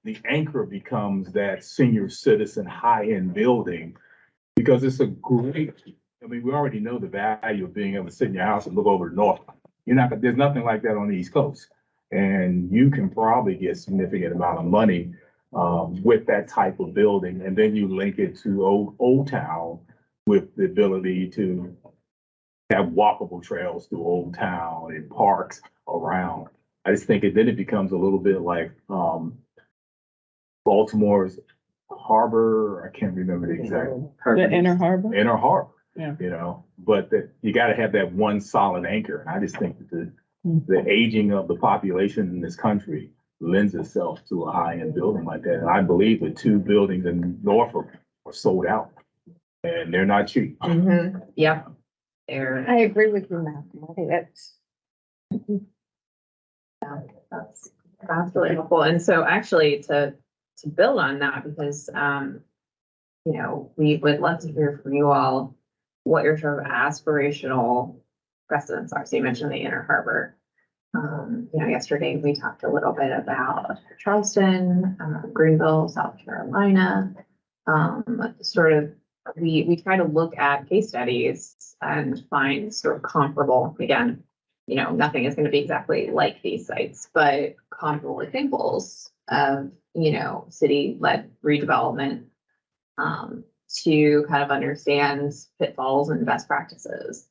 the anchor becomes that senior citizen high-end building because it's a great, we already know the value of being able to sit in your house and look over the north. There's nothing like that on the East Coast. And you can probably get significant amount of money with that type of building, and then you link it to Old Town with the ability to have walkable trails through Old Town and parks around. I just think then it becomes a little bit like Baltimore's harbor. I can't remember the exact. The Inner Harbor. Inner Harbor. Yeah. But you got to have that one solid anchor. And I just think that the aging of the population in this country lends itself to a high-end building like that. And I believe the 2 buildings in Norfolk are sold out, and they're not cheap. Yeah. I agree with you, Malcolm. I think That's really helpful. And so actually to build on that, because we would love to hear from you all what your sort of aspirational precedents are. So you mentioned the Inner Harbor. Yesterday we talked a little bit about Charleston, Greenville, South Carolina. We try to look at case studies and find sort of comparable, again, nothing is going to be exactly like these sites, but comparable examples of, city-led redevelopment to kind of understand pitfalls and best practices.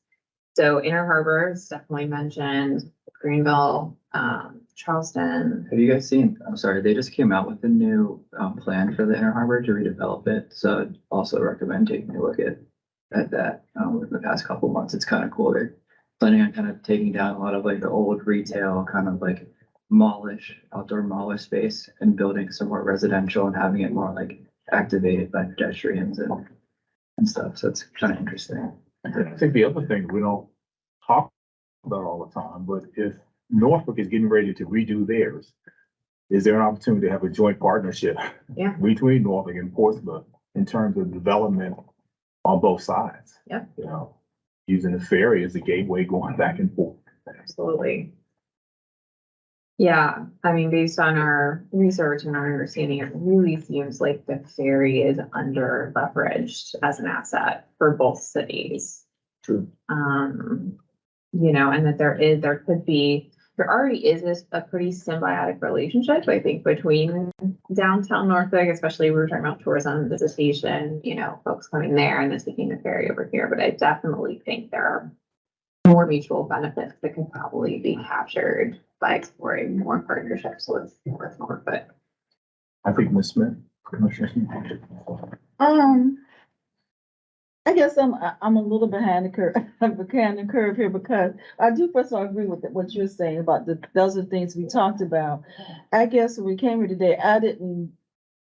So Inner Harbor is definitely mentioned, Greenville, Charleston. Have you guys seen, I'm sorry, they just came out with a new plan for the Inner Harbor to redevelop it. So I'd also recommend taking a look at that in the past couple months. It's kind of cool. They're planning on kind of taking down a lot of like the old retail, kind of like mallish, outdoor mallish space and building some more residential and having it more like activated by pedestrians and stuff. So it's kind of interesting. I think the other thing we don't talk about all the time, but if Norfolk is getting ready to redo theirs, is there an opportunity to have a joint partnership Yeah. between Norfolk and Portsmouth in terms of development on both sides? Yep. You know, using the ferry as a gateway going back and forth. Absolutely. Yeah, I mean, based on our research and our understanding, it really seems like the ferry is under leveraged as an asset for both cities. True. You know, and that there already is a pretty symbiotic relationship, I think, between downtown Norfolk, especially we were talking about tourism, visitation, you know, folks coming there and then taking the ferry over here. But I definitely think there are more mutual benefits that could probably be captured by exploring more partnerships with Norfolk. I think Ms. Smith, Commissioner Smith. I guess I'm a little behind the curve here because I do first of all agree with what you're saying about those are the things we talked about. I guess when we came here today, I didn't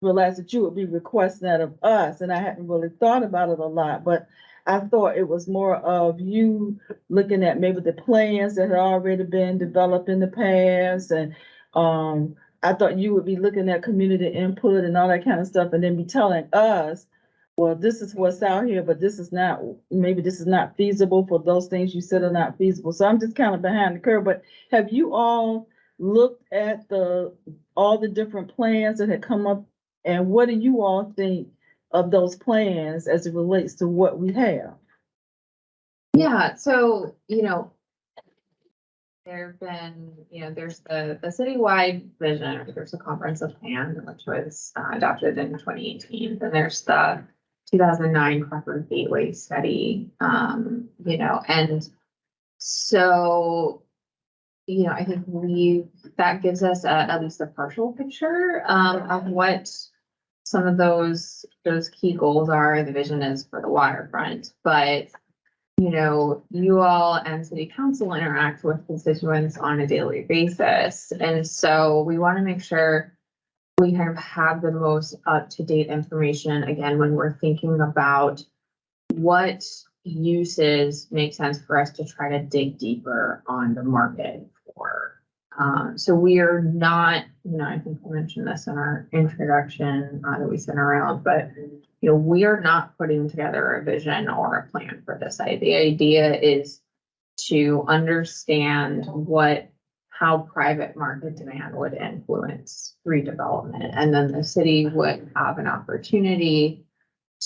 realize that you would be requesting that of us, and I hadn't really thought about it a lot, but I thought it was more of you looking at maybe the plans that had already been developed in the past, and I thought you would be looking at community input and all that kind of stuff, and then be telling us, well, this is what's out here, but this is not, maybe this is not feasible for those things you said are not feasible. So I'm just kind of behind the curve, but have you all looked at all the different plans that had come up, and what do you all think of those plans as it relates to what we have? Yeah, so, you know, there's the citywide vision, there's a comprehensive plan, which was adopted in 2018. Then there's the 2009 Crawford Gateway study, you know, and so, you know, I think that gives us at least a partial picture of what some of those key goals are. The vision is for the waterfront, but you know, you all and city council interact with constituents on a daily basis. And so we want to make sure we kind of have the most up-to-date information, again, when we're thinking about what uses make sense for us to try to dig deeper on the market for. So we are not, you know, I think I mentioned this in our introduction that we sent around, but you know, we are not putting together a vision or a plan for this. The idea is to understand how private market demand would influence redevelopment. And then the city would have an opportunity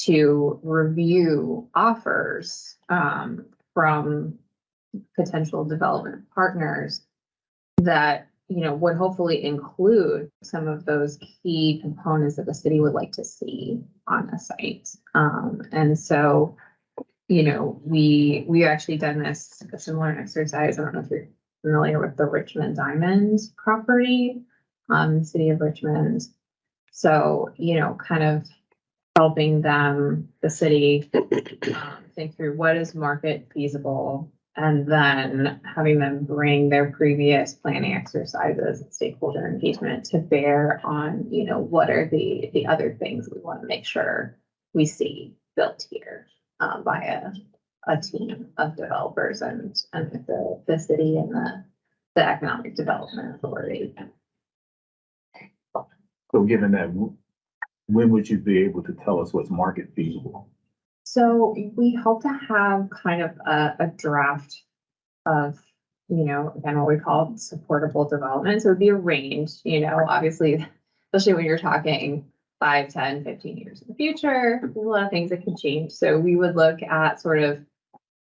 to review offers from potential development partners that, you know, would hopefully include some of those key components that the city would like to see on the site. And so, you know, we actually done a similar exercise. I don't know if you're familiar with the Richmond Diamond property, the city of Richmond. So, you know, kind of helping the city, think through what is market feasible, and then having them bring their previous planning exercises and stakeholder engagement to bear on, you know, what are the other things we want to make sure we see built here by a team of developers and the city and the Economic Development Authority. So given that, when would you be able to tell us what's market feasible? So we hope to have kind of a draft of, you know, again, what we call supportable development. So it'd be a range, you know, obviously, especially when you're talking 5, 10, 15 years in the future, there's a lot of things that can change. So we would look at sort of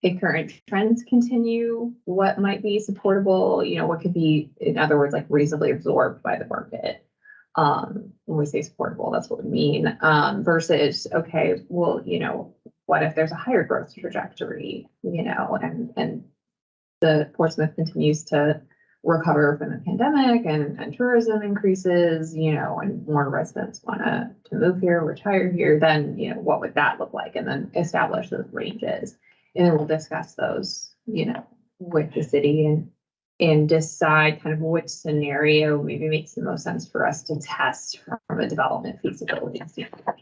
if current trends continue, what might be supportable, you know, what could be, in other words, like reasonably absorbed by the market. When we say supportable, that's what we mean, versus, okay, well, you know, what if there's a higher growth trajectory, you know, and the Portsmouth continues to recover from the pandemic and tourism increases, you know, and more residents want to move here, retire here, then, you know, what would that look like? And then establish those ranges. And then we'll discuss those, you know, with the city and decide kind of which scenario maybe makes the most sense for us to test from a development feasibility standpoint.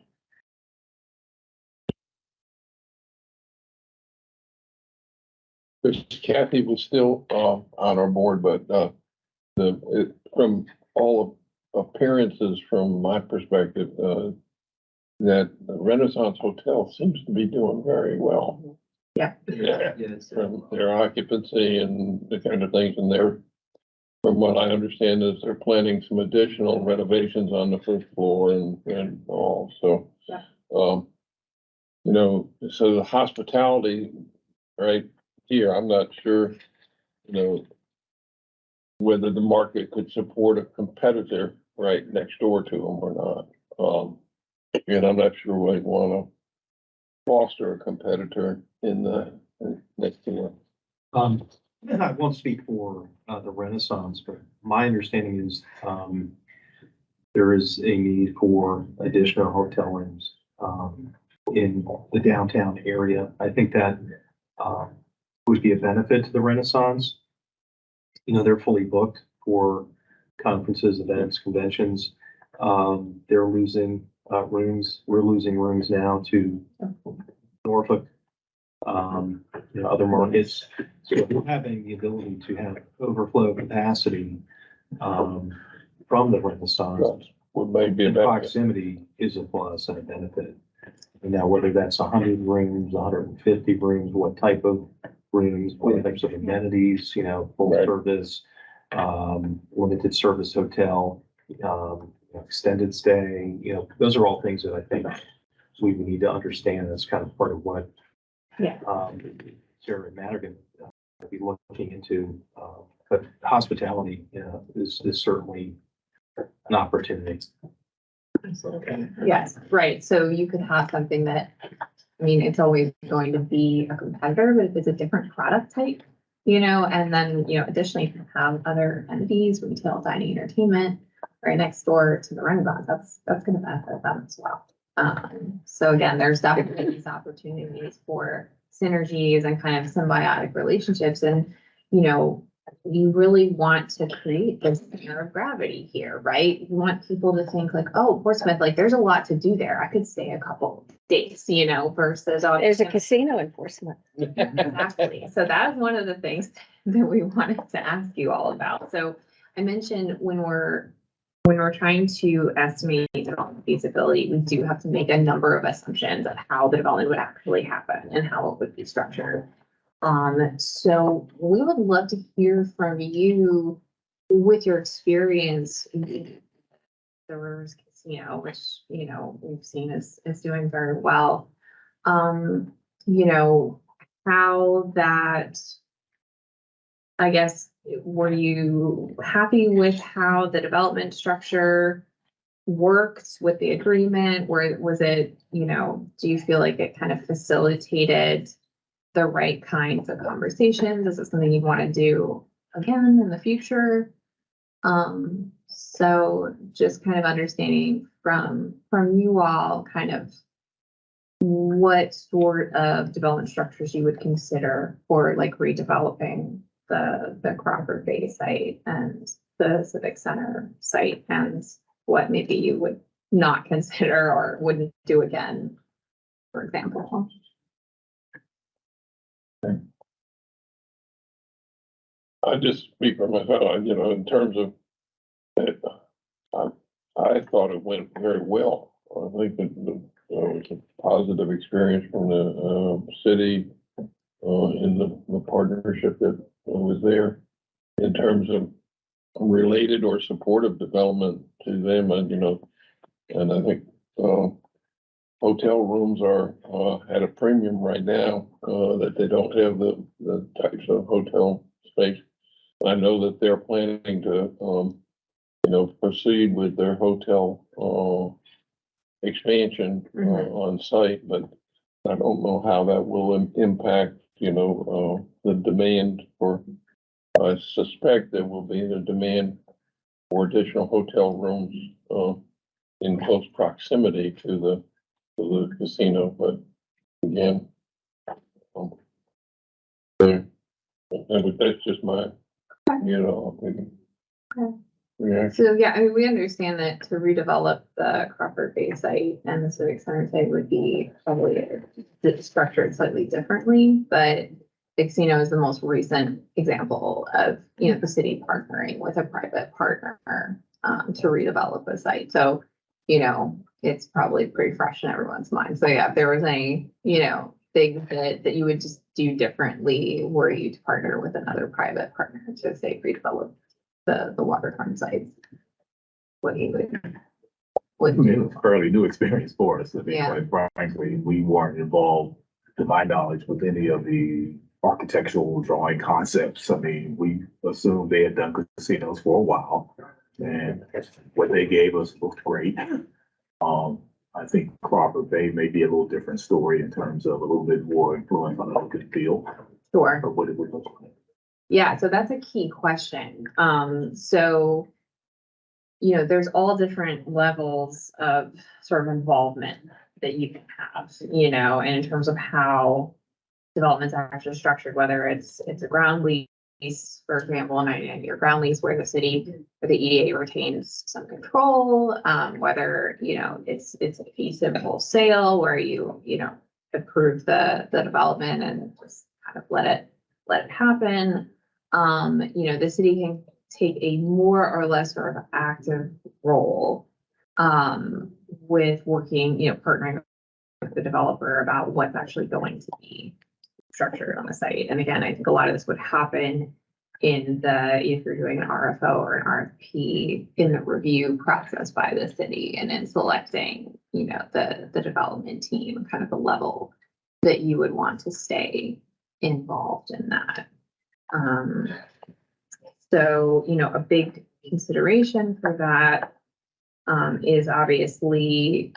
Kathy was still on our board, but from all of appearances from my perspective, that the Renaissance Hotel seems to be doing very well. Yeah. Yeah, Yes. from their occupancy and the kind of things, and they're, from what I understand, is they're planning some additional renovations on the first floor and all, so. Yeah. You know, so the hospitality right here, I'm not sure, you know, whether the market could support a competitor right next door to them or not. And I'm not sure we want to foster a competitor in the next door. I won't speak for the Renaissance, but my understanding is there is a need for additional hotel rooms in the downtown area. I think that would be a benefit to the Renaissance. You know, they're fully booked for conferences, events, conventions. They're losing rooms. We're losing rooms now to Norfolk, you know, other markets. So if we're having the ability to have overflow capacity from the Renaissance, What may be a and benefit. proximity is a plus and a benefit. And now whether that's 100 rooms, 150 rooms, what type of rooms, what types of amenities, you know, full Right. service, limited service hotel, extended stay, you know, those are all things that I think we would need to understand as kind of part of what Yeah. Sarah and Matt are going to be looking into. But hospitality, you know, is certainly an opportunity. Yes, right. So you could have something that, I mean, it's always going to be a competitor, but if it's a different product type, you know, and then, you know, additionally, you can have other entities, retail, dining, entertainment, right next door to the Renaissance, that's going to benefit them as well. So again, there's definitely these opportunities for synergies and kind of symbiotic relationships. And, you know, we really want to create this center of gravity here, right? You want people to think like, oh, Portsmouth, like there's a lot to do there. I could stay a couple days, you know, versus. Oh, There's a casino in Portsmouth. exactly. So that's one of the things that we wanted to ask you all about. So I mentioned when we're trying to estimate development feasibility, we do have to make a number of assumptions of how the development would actually happen and how it would be structured. So we would love to hear from you with your experience in the Rivers Casino, which, you know, we've seen is doing very well. You know, how that, I guess, were you happy with how the development structure worked with the agreement? Or was it, you know, do you feel like it kind of facilitated the right kinds of conversations? Is it something you'd want to do again in the future? So just kind of understanding from you all kind of what sort of development structures you would consider for like redeveloping the Crawford Bay site and the Civic Center site, and what maybe you would not consider or wouldn't do again, for example. I just speak for myself, you know, in terms of, I thought it went very well. I think that it was a positive experience from the city in the partnership that was there in terms of related or supportive development to them, and you know, and I think hotel rooms are at a premium right now that they don't have the types of hotel space. I know that they're planning to, you know, proceed with their hotel expansion on site, but I don't know how that will impact, you know, the demand for. I suspect there will be the demand for additional hotel rooms in close proximity to the casino, but again, that's just my, you know, opinion. Okay. Yeah. So yeah, I mean, we understand that to redevelop the Crawford Bay site and the Civic Center site would be probably structured slightly differently, but the casino is the most recent example of, you know, the city partnering with a private partner to redevelop the site. So, you know, it's probably pretty fresh in everyone's mind. So yeah, if there was any, you know, things that you would just do differently were you to partner with another private partner to say redevelop the waterfront sites, what you would I mean, do. it's a fairly new experience for us. I mean, Yeah. quite frankly, we weren't involved, to my knowledge, with any of the architectural drawing concepts. I mean, we assumed they had done casinos for a while, and what they gave us looked great. I think Crawford Bay may be a little different story in terms of a little bit more influence on the look and feel Sure. of what it would look like. Yeah, so that's a key question. So, you know, there's all different levels of sort of involvement that you can have, you know, and in terms of how development's actually structured, whether it's a ground lease, for example, a 99-year ground lease where the city or the EDA retains some control, whether, you know, it's a fee simple sale where you know, approve the development and just kind of let it happen. You know, the city can take a more or less sort of active role with working, you know, partnering with the developer about what's actually going to be structured on the site. And again, I think a lot of this would happen in if you're doing an RFO or an RFP in the review process by the city and in selecting, you know, the development team, kind of the level that you would want to stay involved in that. So, you know, a big consideration for that is obviously,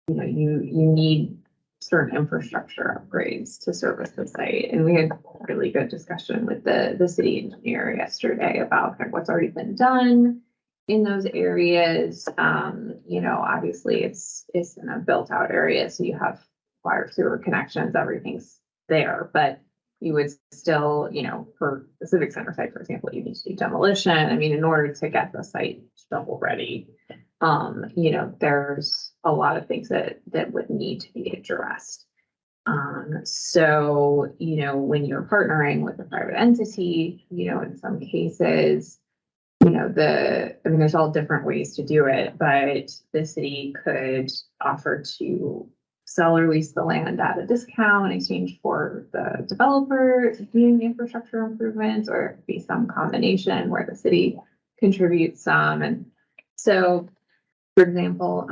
you know, you need certain infrastructure upgrades to service the site. And we had really good discussion with the city engineer yesterday about kind of what's already been done in those areas. You know, obviously it's in a built out area, so you have water sewer connections, everything's there, but you would still, you know, for the Civic Center site, for example, you need to do demolition. I mean, in order to get the site shovel ready, you know, there's a lot of things that would need to be addressed. So, you know, when you're partnering with a private entity, you know, in some cases, you know, I mean, there's all different ways to do it, but the city could offer to sell or lease the land at a discount in exchange for the developer doing the infrastructure improvements, or it could be some combination where the city contributes some. And so, for example,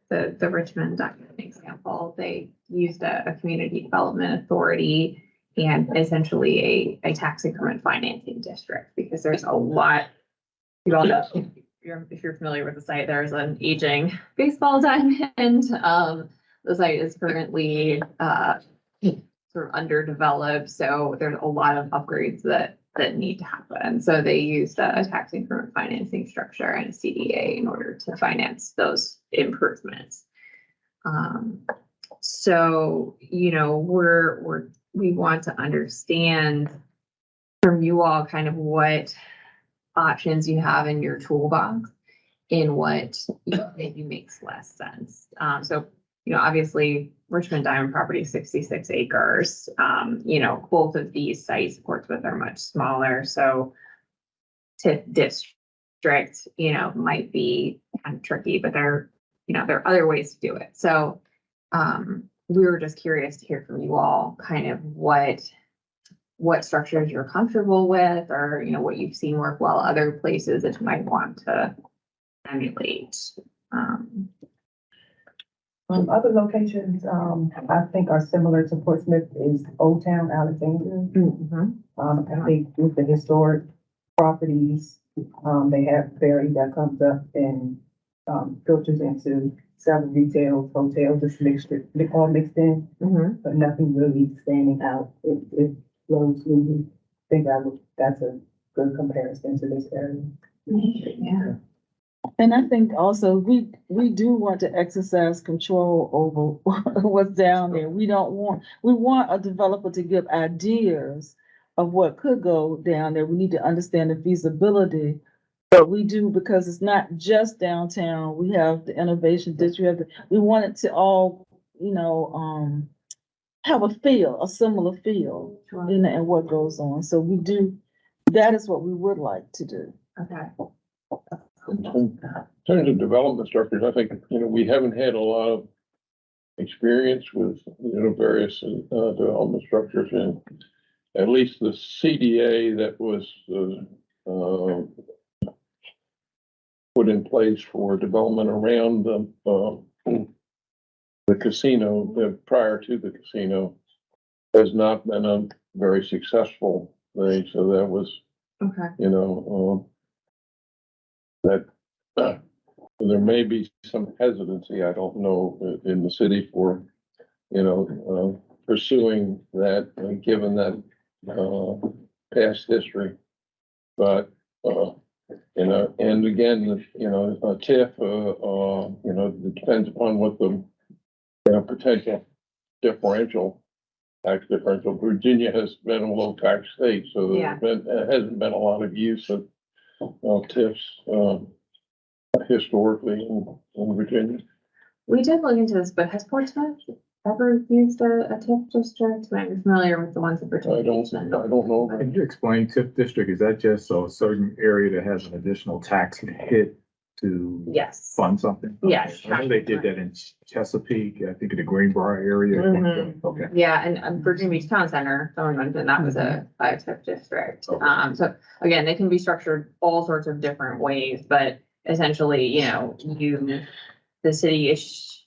the Richmond example, they used a community development authority and essentially a tax increment financing district, because there's a lot, you all know, if you're familiar with the site, there's an aging baseball diamond. The site is currently sort of underdeveloped, so there's a lot of upgrades that need to happen. So they used a tax increment financing structure and a CDA in order to finance those improvements. So, you know, we want to understand from you all kind of what options you have in your toolbox in what maybe makes less sense. So, you know, obviously Richmond Diamond property, 66 acres. You know, both of these sites, Portsmouth, are much smaller. So TIF district, you know, might be kind of tricky, but there are other ways to do it. So we were just curious to hear from you all kind of what structures you're comfortable with, or, you know, what you've seen work well other places that you might want to emulate. Other locations, I think are similar to Portsmouth is Old Town Alexandria. I think with the historic properties, they have ferry that comes up and filters into several retail, hotels, just all mixed in, but nothing really standing out. It flows smoothly. I think that's a good comparison to this area. Yeah. And I think also we do want to exercise control over what's down there. We want a developer to give ideas of what could go down there. We need to understand the feasibility, but we do, because it's not just downtown. We have the innovation district. We want it to all, you know, have a similar feel, you know, and what goes on. So that is what we would like to do. Okay. In terms of development structures, I think, we haven't had a lot of experience with, various, development structures, and at least the CDA that was, put in place for development around the casino, prior to the casino, has not been a very successful thing, so that was, Okay. that there may be some hesitancy, I don't know, in the city for, pursuing that, given that, past history. But, and again, a TIF, it depends upon what the, potential tax differential. Virginia has been a low tax state, so Yeah. there hasn't been a lot of use of TIFs, historically in Virginia. We did look into this, but has Portsmouth ever used a TIF district? I'm familiar with the ones in Virginia. I don't know. Can you explain TIF district? Is that just a certain area that has an additional tax hit to Yes. fund something? Yes. Okay. I know they did that in Chesapeake, I think in the Greenbrier area. Mhm. Okay. Yeah, and Virginia Beach Town Center, someone mentioned that was a TIF district. Okay. So again, they can be structured all sorts of different ways, but essentially, the city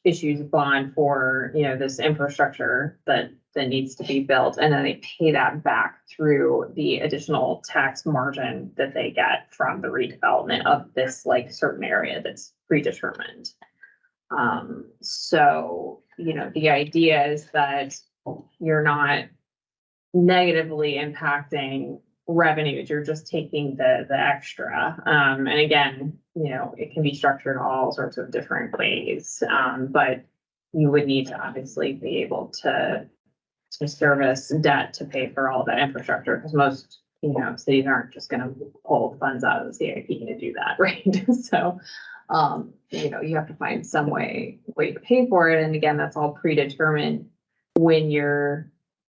issues a bond for, this infrastructure that needs to be built, and then they pay that back through the additional tax margin that they get from the redevelopment of this certain area that's predetermined. So, the idea is that you're not negatively impacting revenues, you're just taking the extra. And again, it can be structured all sorts of different ways. But you would need to obviously be able to service debt to pay for all that infrastructure, because most, cities aren't just gonna pull funds out of the CIP to do that, right? So, you have to find some way to pay for it. And again, that's all predetermined when you're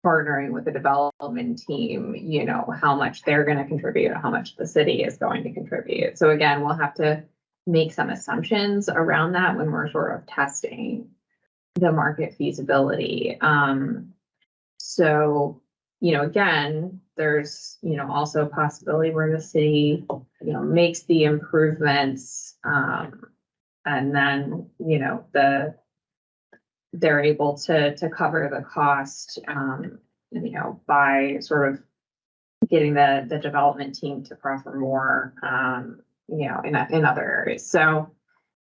partnering with the development team, how much they're going to contribute, how much the city is going to contribute. So again, we'll have to make some assumptions around that when we're sort of testing the market feasibility. So, again, there's, also a possibility where the city, makes the improvements, and then, they're able to cover the cost, by sort of getting the development team to proffer more, in other areas. So,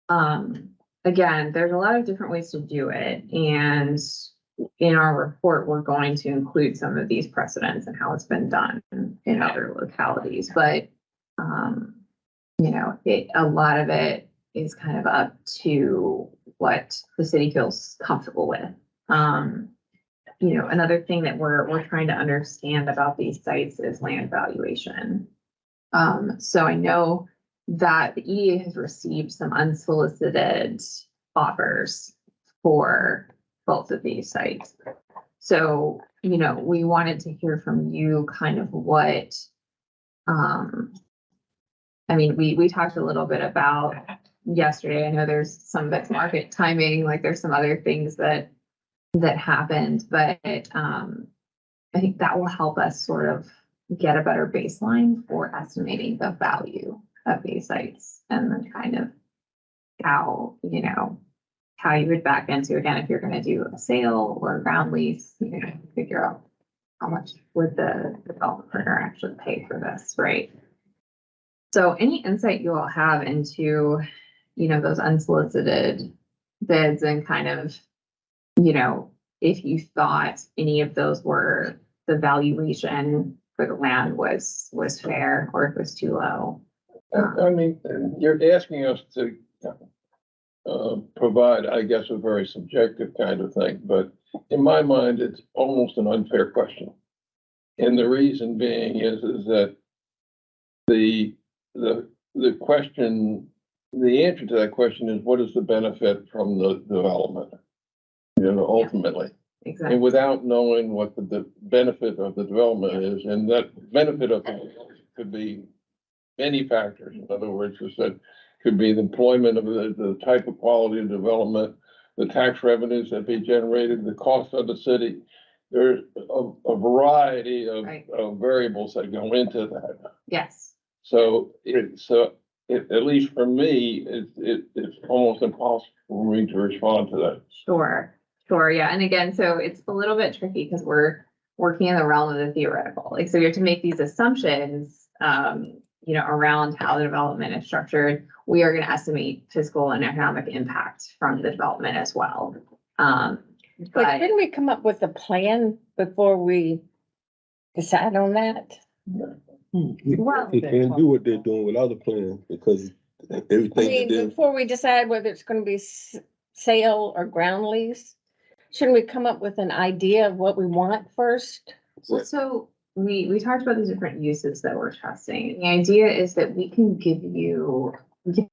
again, there's a lot of different ways to do it. And in our report, we're going to include some of these precedents and how it's been done in other localities. But, a lot of it is kind of up to what the city feels comfortable with. Another thing that we're trying to understand about these sites is land valuation. So I know that the EDA has received some unsolicited offers for both of these sites. So, we wanted to hear from you kind of what, we talked a little bit about yesterday. I know there's some of it's market timing, there's some other things that happened, but I think that will help us sort of get a better baseline for estimating the value of these sites, and then kind of how you would back into, again, if you're going to do a sale or a ground lease, figure out how much would the development partner actually pay for this, right? So any insight you all have into, those unsolicited bids, and kind of, if you thought any of those were the valuation for the land was fair, or if it was too low. You're asking us to provide, I guess, a very subjective kind of thing, but in my mind, it's almost an unfair question. And the reason being is that the question, the answer to that question is, what is the benefit from the development? Ultimately. Exactly. And without knowing what the benefit of the development is, and that benefit of it could be many factors. In other words, is that could be the employment of the type of quality of development, the tax revenues that be generated, the cost of the city. There's a variety Right. of variables that go into that. Yes. So at least for me, it's almost impossible for me to respond to that. Sure, yeah, and again, so it's a little bit tricky because we're working in the realm of the theoretical, like, so you have to make these assumptions, around how the development is structured. We are gonna estimate fiscal and economic impact from the development as well. But But couldn't we come up with a plan before we decide on that? well, They can't do what they're doing without a plan because I everything that mean, they're. before we decide whether it's gonna be sale or ground lease, shouldn't we come up with an idea of what we want first? so we talked about the different uses that we're testing. And the idea is that we can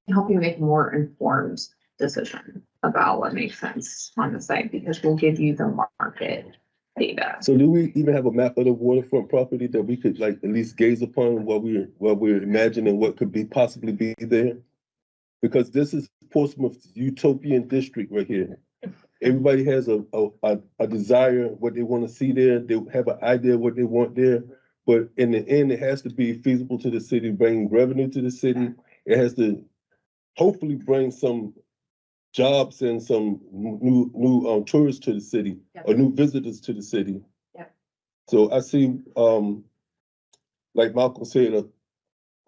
help you make a more informed decision about what makes sense on the site, because we'll give you the market data. So do we even have a map of the waterfront property that we could like at least gaze upon while we're imagining what could be possibly be there? Because this is Portsmouth's utopian district right here. Everybody has a desire, what they want to see there. They have an idea of what they want there. But in the end, it has to be feasible to the city, bring revenue to the city. It has to hopefully bring some jobs and some new tourists to the city, Yep. or new visitors to the city. Yep. So I see, like Malcolm said,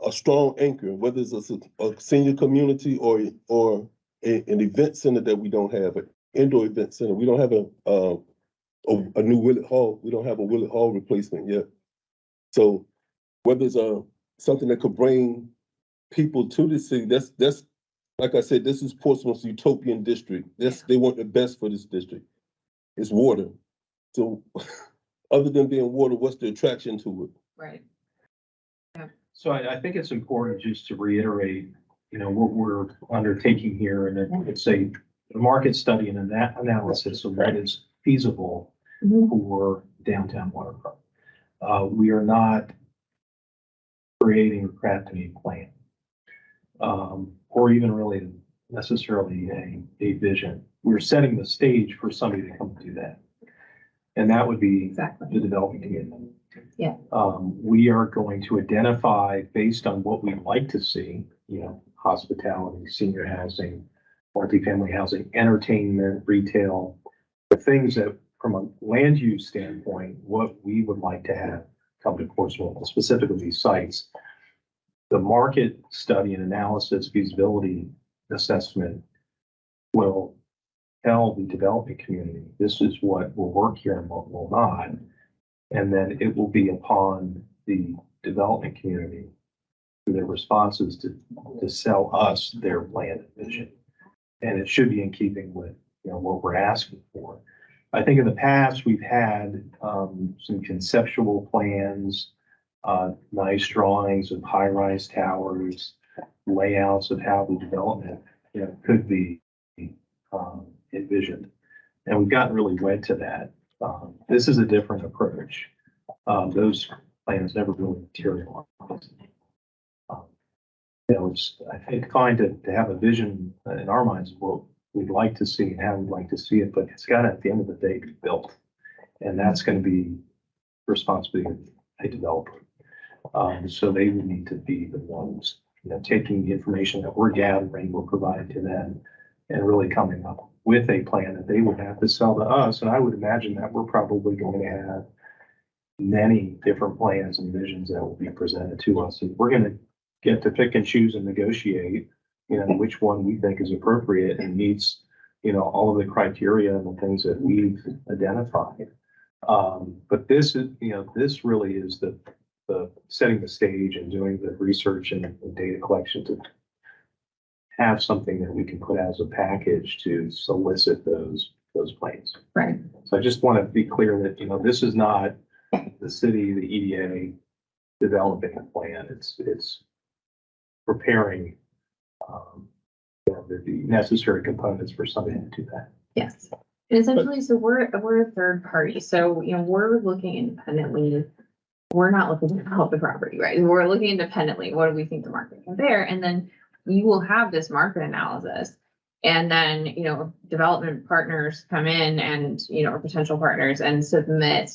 a strong anchor, whether it's a senior community or an event center that we don't have, an indoor event center. We don't have a new Willett Hall. We don't have a Willett Hall replacement yet. So whether it's something that could bring people to the city, that's like I said, this is Portsmouth's utopian district. They want the best for this district. It's water. So other than being water, what's the attraction to it? Right. So I think it's important just to reiterate, what we're undertaking here, and it's a market study and an analysis of what is feasible for downtown waterfront. We are not creating or crafting a plan, or even really necessarily a vision. We're setting the stage for somebody to come do that. And that would be Exactly. the development community. Yeah. We are going to identify based on what we'd like to see, hospitality, senior housing, multifamily housing, entertainment, retail, the things that from a land use standpoint, what we would like to have come to Portsmouth, specifically these sites. The market study and analysis feasibility assessment will tell the development community, this is what will work here and what will not. And then it will be upon the development community, their responses to sell us their plan and vision. And it should be in keeping with, what we're asking for. I think in the past, we've had some conceptual plans, nice drawings of high-rise towers, layouts of how the development, could be envisioned. And we've gotten really wed to that. This is a different approach. Those plans never really materialized. It's, I think, fine to have a vision in our minds of what we'd like to see and how we'd like to see it, but it's got to, at the end of the day, be built. And that's going to be responsibility of a developer. So they would need to be the ones, taking the information that we're gathering, we're providing to them, and really coming up with a plan that they would have to sell to us. And I would imagine that we're probably going to have many different plans and visions that will be presented to us. And we're going to get to pick and choose and negotiate, which one we think is appropriate and meets, all of the criteria and the things that we've identified. But this is, this really is the setting the stage and doing the research and data collection to have something that we can put as a package to solicit those plans. Right. So I just want to be clear that, this is not the city, the EDA developing a plan. It's preparing, the necessary components for somebody to do that. Yes. And essentially, so we're a third party. So, we're looking independently. We're not looking to develop the property, right? We're looking independently. What do we think the market can bear? And then you will have this market analysis. And then, development partners come in and, or potential partners and submit,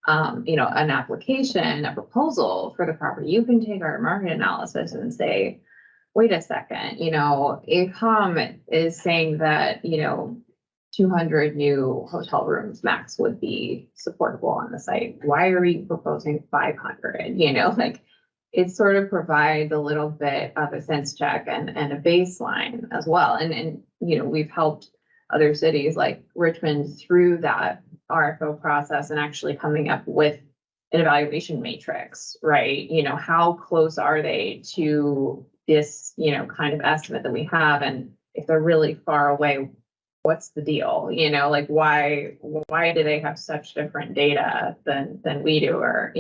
an application, a proposal for the property. You can take our market analysis and say, wait a second, ACOM is saying that, 200 new hotel rooms max would be supportable on the site. Why are we proposing 500? It sort of provides a little bit of a sense check and a baseline as well. And we've helped other cities like Richmond through that RFO process and actually coming up with an evaluation matrix, right? How close are they to this, kind of estimate that we have? And if they're really far away, what's the deal? Why do they have such different data than we do? Or,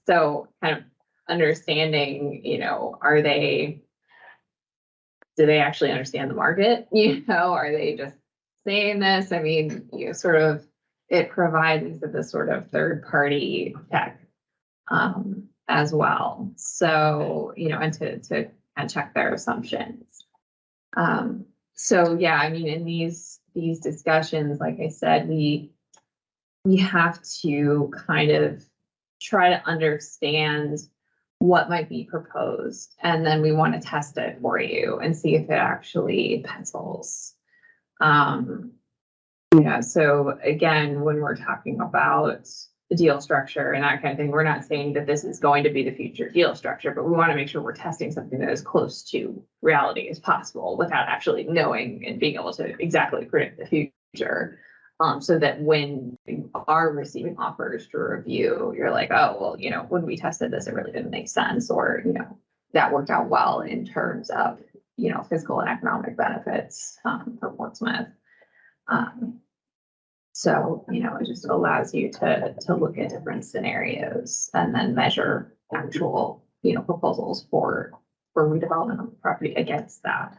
so kind of understanding, do they actually understand the market? Are they just saying this? I mean, it provides this sort of third party check as well. So, and to kind of check their assumptions. So yeah, I mean, in these discussions, like I said, we have to kind of try to understand what might be proposed, and then we want to test it for you and see if it actually pencils. So again, when we're talking about the deal structure and that kind of thing, we're not saying that this is going to be the future deal structure, but we want to make sure we're testing something that is close to reality as possible without actually knowing and being able to exactly predict the future. So that when you are receiving offers to review, you're like, oh, well, when we tested this, it really didn't make sense, or, that worked out well in terms of, fiscal and economic benefits for Portsmouth. So, it just allows you to look at different scenarios and then measure actual, proposals for redevelopment of the property against that.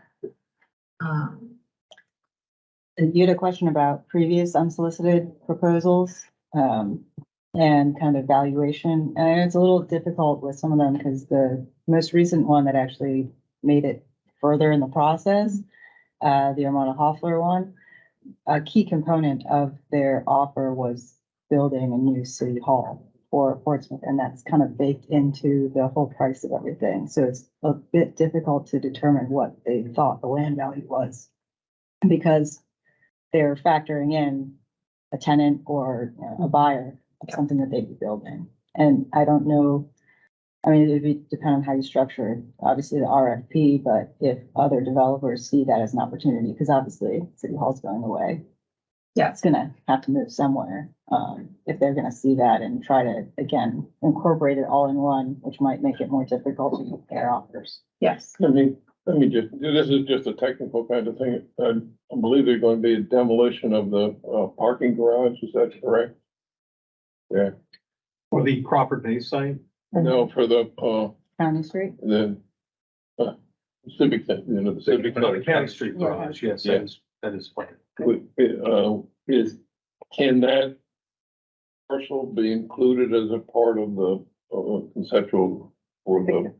You had a question about previous unsolicited proposals, and kind of valuation. And it's a little difficult with some of them because the most recent one that actually made it further in the process, the Armona Hoffler one, a key component of their offer was building a new city hall for Portsmouth, and that's kind of baked into the whole price of everything. So it's a bit difficult to determine what they thought the land value was, because they're factoring in a tenant or a buyer of something that they'd be building. And I don't know, I mean, it would depend on how you structure, obviously, the RFP, but if other developers see that as an opportunity, because obviously City Hall's going away. Yeah, it's gonna have to move somewhere, if they're gonna see that and try to, again, incorporate it all in one, which might make it more difficult to compare offers. Yes. Let me this is just a technical kind of thing. I believe there's going to be a demolition of the parking garage. Is that correct? Yeah. For the Crawford Bay site? No, for the County Street? the civic thing, the civic. No, the County Street garage, yes, Yeah. that is planned. Can that parcel be included as a part of the conceptual for the?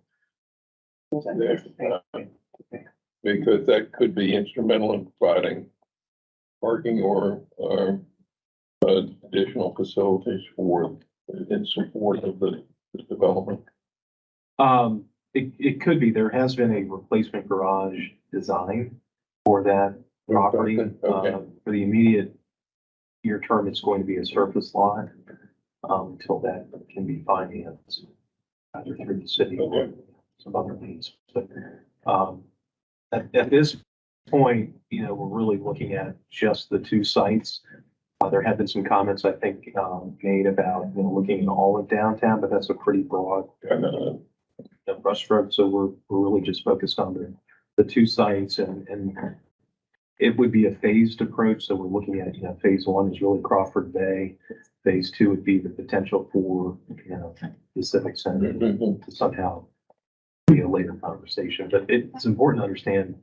Because that could be instrumental in providing parking or additional facilities in support of the development. It could be. There has been a replacement garage design for that property. Okay. For the immediate near term, it's going to be a surface lot until that can be financed either through the city or some other means. But at this point, we're really looking at just the two sites. There have been some comments, I think, made about looking at all of downtown, but that's a pretty broad brushstroke. So we're really just focused on the two sites, and it would be a phased approach. So we're looking at phase one is really Crawford Bay. Phase two would be the potential for the Civic Center to somehow be a later conversation. But it's important to understand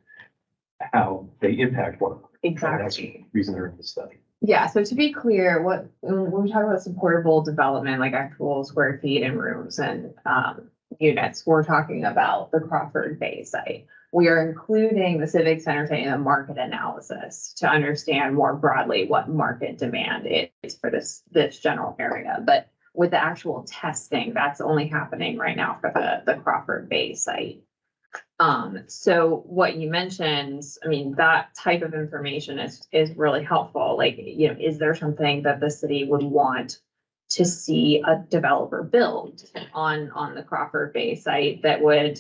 how they impact one another. Exactly. That's the reason they're in the study. Yeah, so to be clear, when we talk about supportable development, like actual square feet and rooms and units, we're talking about the Crawford Bay site. we are including the civic center in a market analysis to understand more broadly what market demand is for this general area. But with the actual testing, that's only happening right now for the Crawford Bay site. So what you mentioned, I mean, that type of information is really helpful. Like, you know, is there something that the city would want to see a developer build on the Crawford Bay site that would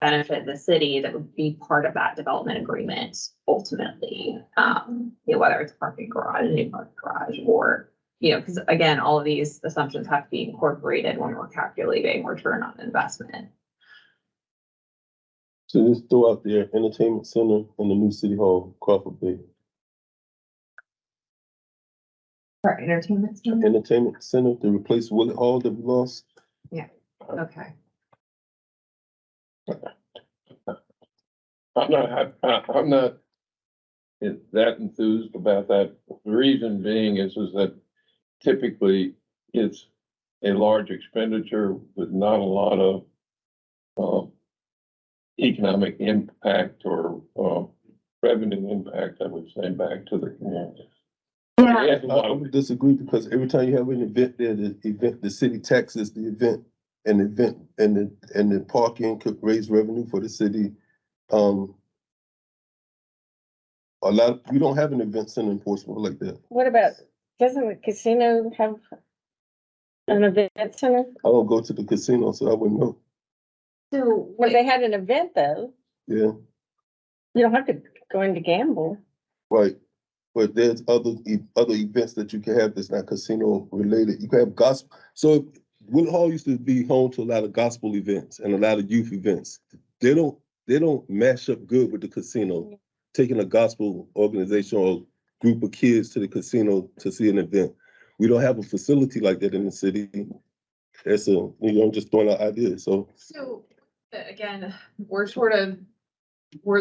benefit the city, that would be part of that development agreement ultimately? You know, whether it's a parking garage, a new parking garage, or, you know, because again, all of these assumptions have to be incorporated when we're calculating return on investment. So just throw out there, entertainment center in the new city hall, Crawford Bay. For entertainment center? Entertainment center to replace Willett Hall that we lost. Okay. I'm not that enthused about that. The reason being is that typically it's a large expenditure with not a lot of economic impact or revenue impact, I would say, back to the community. Yeah. I would disagree, because every time you have an event there, the city taxes the event, and the parking could raise revenue for the city. We don't have an event center in Portsmouth like that. What about, doesn't the casino have an event center? I don't go to the casino, so I wouldn't know. So Well, they had an event though. Yeah, You don't have to go in to gamble. right. But there's other events that you can have that's not casino related. You can have gospel. So Willett Hall used to be home to a lot of gospel events and a lot of youth events. They don't mash up good with the casino. Taking a gospel organization or group of kids to the casino to see an event. We don't have a facility like that in the city. That's I'm just throwing out ideas. So again, we're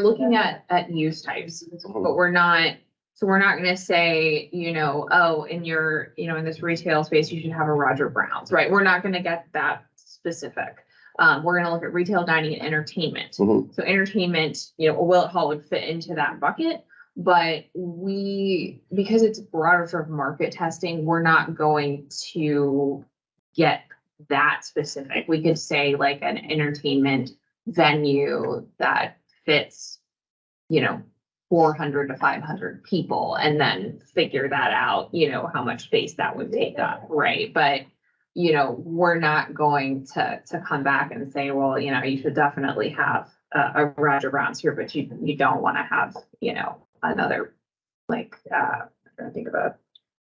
looking at use types, but we're not gonna say, you know, oh, in in this retail space, you should have a Roger Brown's, right? We're not gonna get that specific. We're gonna look at retail, dining, and entertainment. So entertainment, you know, a Willett Hall would fit into that bucket, but because it's broader sort of market testing, we're not going to get that specific. We could say like an entertainment venue that fits, you know, 400 to 500 people, and then figure that out, you know, how much space that would take up, right? But, you know, we're not going to come back and say, well, you know, you should definitely have a Roger Brown's here, but you don't want to have, you know, another, like, I'm trying to think about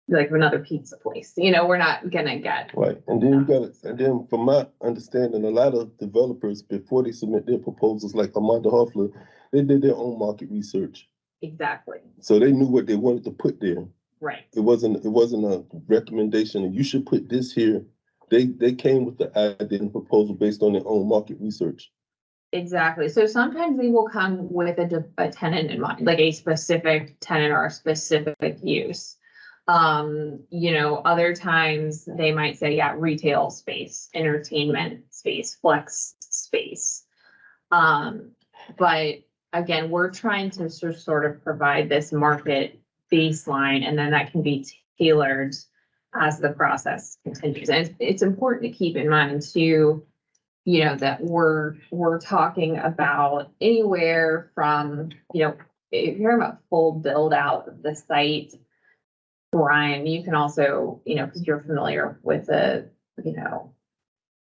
like another pizza place. You know, we're not gonna get. right. And then from my understanding, a lot of developers, before they submit their proposals, like Amanda Hoffler, they did their own market research. Exactly. So they knew what they wanted to put there. Right. It wasn't a recommendation, and you should put this here. They came with the idea and proposal based on their own market research. Exactly. So sometimes they will come with a tenant in mind, like a specific tenant or a specific use. You know, other times they might say, yeah, retail space, entertainment space, flex space. But again, we're trying to sort of provide this market baseline, and then that can be tailored as the process continues. And it's important to keep in mind too, you know, that we're talking about anywhere from, you know, if you're talking about full build out of the site, Brian, you can also, you know, because you're familiar with the, you know,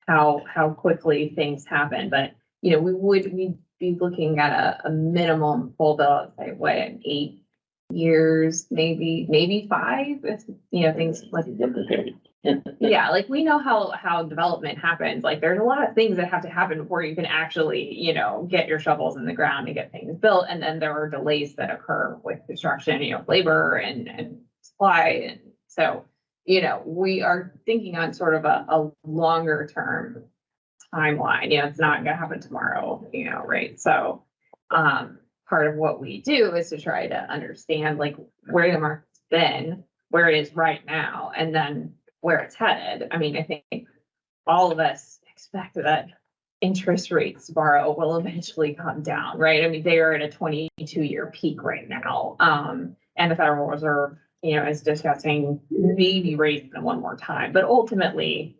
how quickly things happen, but, you know, we'd be looking at a minimum full build, say, what, 8 years, maybe 5, if, you know, things like, yeah, like we know how development happens. Like there's a lot of things that have to happen before you can actually, you know, get your shovels in the ground and get things built. And then there are delays that occur with construction, you know, labor and supply. And so, you know, we are thinking on sort of a longer term timeline. You know, it's not gonna happen tomorrow, you know, right? So part of what we do is to try to understand like where the market's been, where it is right now, and then where it's headed. I mean, I think all of us expect that interest rates to borrow will eventually come down, right? I mean, they are at a 22-year peak right now. And the Federal Reserve, is discussing maybe raising them one more time, but ultimately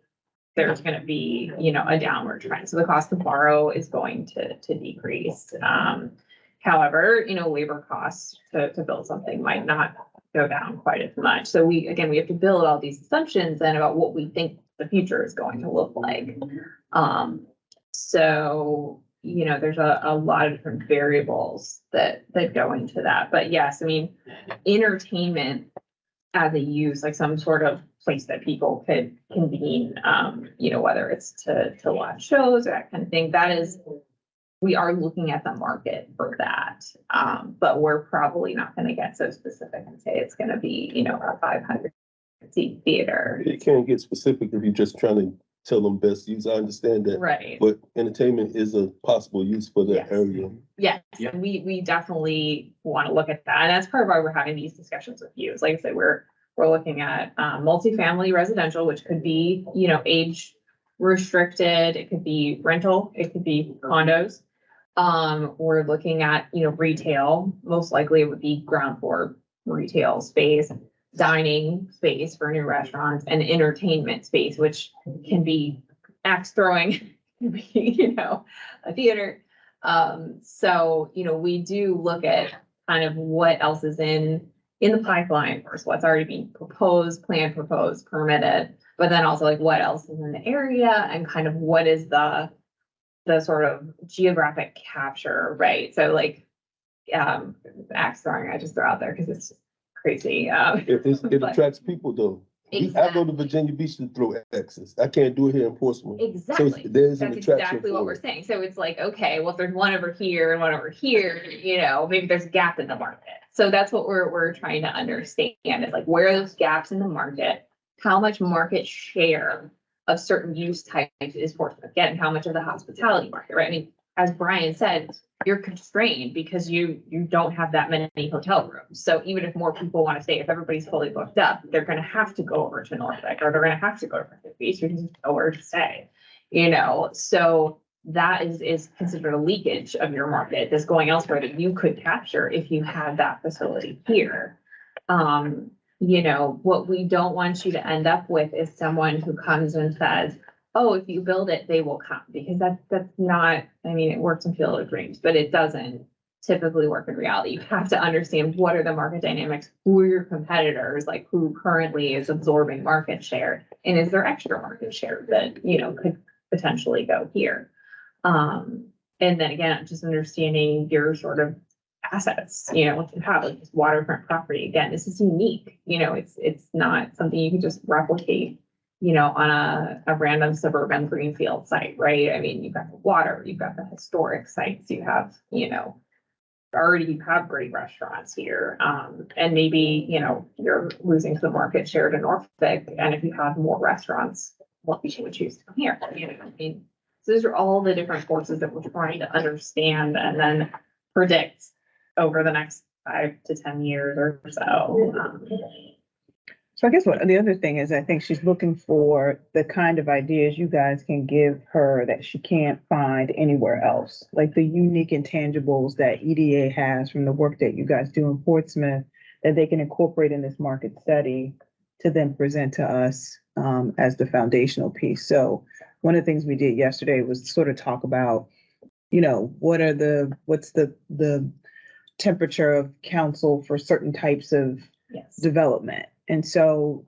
there's going to be, a downward trend. So the cost to borrow is going to decrease. However, labor costs to build something might not go down quite as much. So we have to build all these assumptions and about what we think the future is going to look like. So, there's a lot of different variables that go into that. But yes, I mean, entertainment as a use, like some sort of place that people could convene, whether it's to watch shows or that kind of thing, we are looking at the market for that. But we're probably not going to get so specific and say it's going to be, a 500 seat theater. You can't get specific if you're just trying to tell them best use. I understand that. Right. But entertainment is a possible use for that Yes. area. Yes, and we definitely want to look at that. And that's part of why we're having these discussions with you. Is like I said, we're looking at multifamily residential, which could be, age restricted. It could be rental. It could be condos. We're looking at, retail. Most likely it would be ground floor retail space, dining space for new restaurants, and entertainment space, which can be axe throwing, can be, a theater. So, we do look at kind of what else is in the pipeline versus what's already being proposed, planned, proposed, permitted, but then also like what else is in the area and kind of what is the sort of geographic capture, right? So like, axe throwing, I just throw out there because it's just crazy. It But- attracts people though. I go to Virginia Beach to throw X's. I can't do it here in Portsmouth. Exactly. So there's an That's attraction exactly what for we're it. saying. So it's like, okay, well, if there's one over here and one over here, maybe there's a gap in the market. So that's what we're trying to understand is like, where are those gaps in the market? How much market share of certain use types is Portsmouth getting? How much of the hospitality market, right? I mean, as Brian said, you're constrained because you don't have that many hotel rooms. So even if more people want to stay, if everybody's fully booked up, they're going to have to go over to Norfolk or they're going to have to go to Portsmouth Beach because there's nowhere to stay, So that is considered a leakage of your market that's going elsewhere that you could capture if you had that facility here. What we don't want you to end up with is someone who comes and says, oh, if you build it, they will come, because that's not, I mean, it works in Field of Dreams, but it doesn't typically work in reality. You have to understand what are the market dynamics, who are your competitors, like who currently is absorbing market share, and is there extra market share that, could potentially go here. And then again, just understanding your sort of assets, what you have, like this waterfront property. Again, this is unique, it's not something you can just replicate on a random suburban greenfield site, right? I mean, you've got the water, you've got the historic sites, you have, already you have great restaurants here. And maybe, you're losing some market share to Norfolk. And if you have more restaurants, what you would choose to come here, I mean, so those are all the different forces that we're trying to understand and then predict over the next 5 to 10 years or so. So I guess what the other thing is, I think she's looking for the kind of ideas you guys can give her that she can't find anywhere else, like the unique intangibles that EDA has from the work that you guys do in Portsmouth that they can incorporate in this market study to then present to us as the foundational piece. So one of the things we did yesterday was sort of talk about, what's the temperature of council for certain types of development. And so,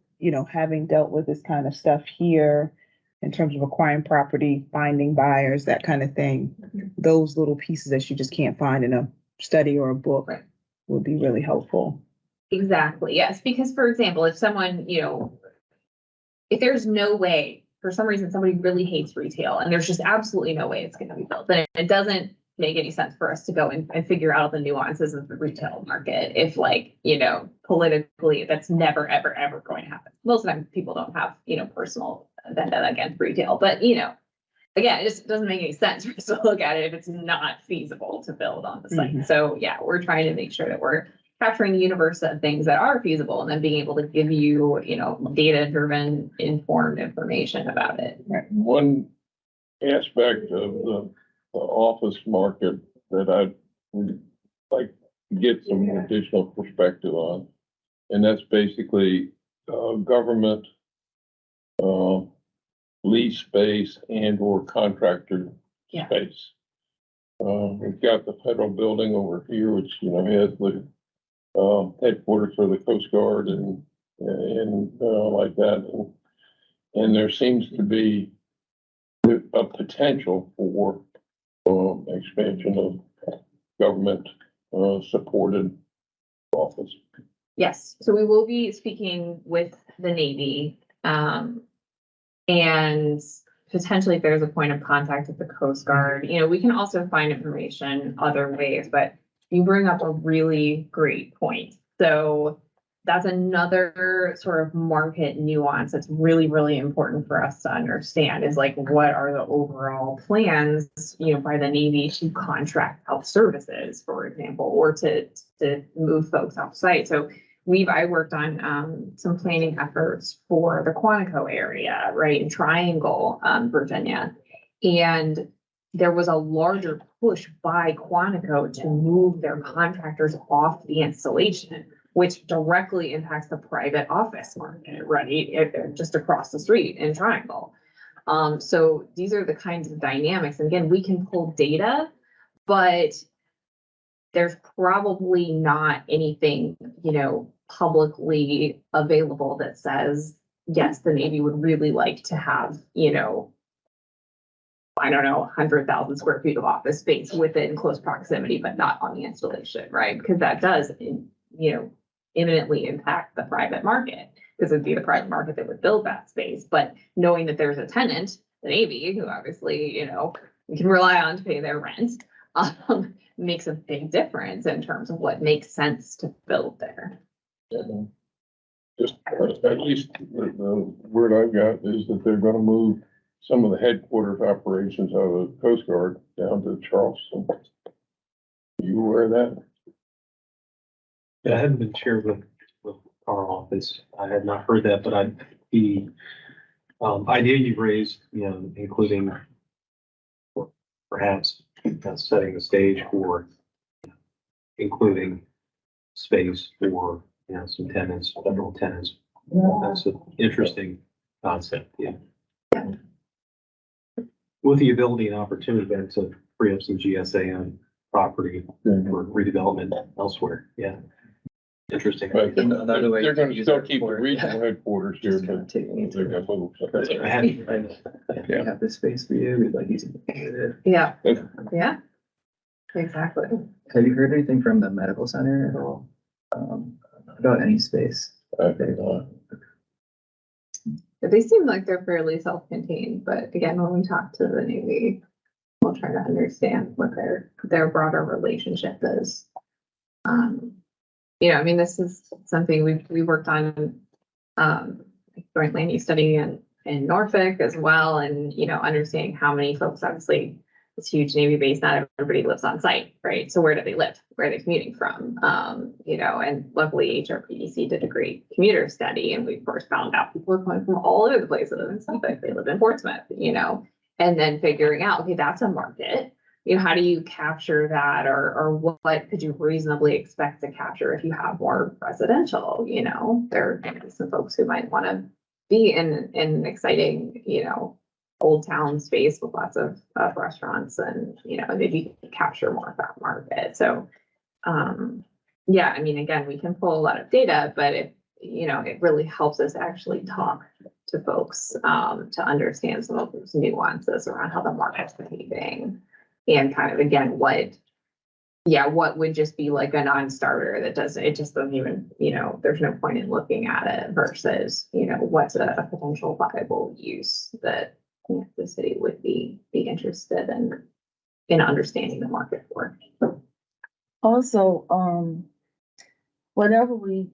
having dealt with this kind of stuff here in terms of acquiring property, finding buyers, that kind of thing, those little pieces that you just can't find in a study or a book would be really helpful. Exactly. Yes. Because for example, if someone, if there's no way, for some reason, somebody really hates retail and there's just absolutely no way it's going to be built, then it doesn't make any sense for us to go and figure out the nuances of the retail market. If politically, that's never, ever, ever going to happen. Most of the time people don't have, personal vendetta against retail, but again, it just doesn't make any sense for us to look at it if it's not feasible to build on the site. So yeah, we're trying to make sure that we're capturing the universe of things that are feasible and then being able to give you, data-driven, informed information about it. One aspect of the office market that I'd like to get some additional perspective on. And that's basically, government, lease space and or contractor Yeah. space. We've got the federal building over here, which, you know, has the, headquarters for the Coast Guard and like that. And there seems to be a potential for, expansion of government, supported office. Yes, so we will be speaking with the Navy, and potentially if there's a point of contact with the Coast Guard, you know, we can also find information other ways, but you bring up a really great point. So that's another sort of market nuance that's really, really important for us to understand is like, what are the overall plans, you know, by the Navy to contract out services, for example, or to move folks off site. So I worked on some planning efforts for the Quantico area, right, in Triangle, Virginia. And there was a larger push by Quantico to move their contractors off the installation, which directly impacts the private office market, right? Just across the street in Triangle. So these are the kinds of dynamics. And again, we can pull data, but there's probably not anything, you know, publicly available that says, yes, the Navy would really like to have, you know, I don't know, 100,000 square feet of office space within close proximity, but not on the installation, right? Because that does, you know, imminently impact the private market, because it'd be the private market that would build that space. But knowing that there's a tenant, the Navy, who obviously, you know, we can rely on to pay their rent, makes a big difference in terms of what makes sense to build there. Just at least the word I've got is that they're gonna move some of the headquarters operations out of the Coast Guard down to Charleston. You aware of that? Yeah, I hadn't been shared with our office. I had not heard that, but the idea you've raised, you know, including perhaps setting the stage for including space for, you know, some tenants, federal tenants. That's an interesting concept, yeah. With the ability and opportunity then to free up some GSA property for redevelopment elsewhere, yeah. Interesting. But Another way they're to gonna use still it keep the for- regional headquarters here, Just kind but of taking it they're to, gonna move. I hadn't- we have this space for you, we'd like using it. Yeah, yeah, exactly. Have you heard anything from the medical center at all? About any space? They seem like they're fairly self-contained, but again, when we talk to the Navy, we'll try to understand what their broader relationship is. You know, I mean, this is something we worked on, joint land use study in Norfolk as well, and, you know, understanding how many folks, obviously, this huge Navy base, not everybody lives on site, right? So where do they live? Where are they commuting from? You know, and luckily HRPDC did a great commuter study, and we first found out people are coming from all over the place. They live in Suffolk, they live in Portsmouth, you know, and then figuring out, okay, that's a market. You know, how do you capture that, or what could you reasonably expect to capture if you have more residential? You know, there are gonna be some folks who might want to be in an exciting, you know, old town space with lots of restaurants, and, you know, maybe you can capture more of that market. So, yeah, I mean, again, we can pull a lot of data, but you know, it really helps us actually talk to folks, to understand some of those nuances around how the market's behaving, and kind of, again, what would just be like a non-starter it just doesn't even, you know, there's no point in looking at it, versus, you know, what's a potential viable use that, you know, the city would be interested in understanding the market for. Also, whatever we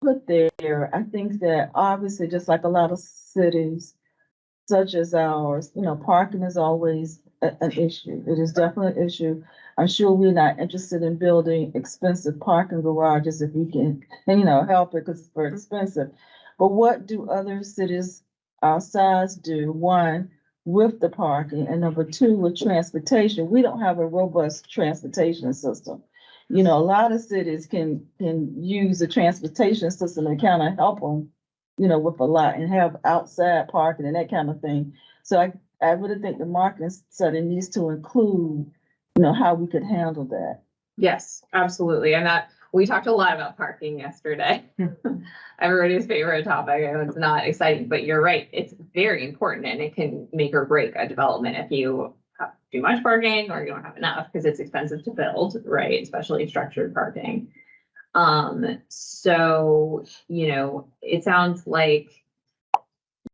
put there, I think that obviously, just like a lot of cities such as ours, you know, parking is always an issue. It is definitely an issue. I'm sure we're not interested in building expensive parking garages if we can, you know, help it, because it's very expensive. But what do other cities our size do? One, with the parking, and number two, with transportation. We don't have a robust transportation system. You know, a lot of cities can use the transportation system to kind of help them, you know, with a lot and have outside parking and that kind of thing. So I really think the marketing study needs to include, you know, how we could handle that. Yes, absolutely. And that, we talked a lot about parking yesterday. Everybody's favorite topic. And it's not exciting, but you're right. It's very important and it can make or break a development if you have too much parking or you don't have enough because it's expensive to build, right? Especially structured parking. So, you know, it sounds like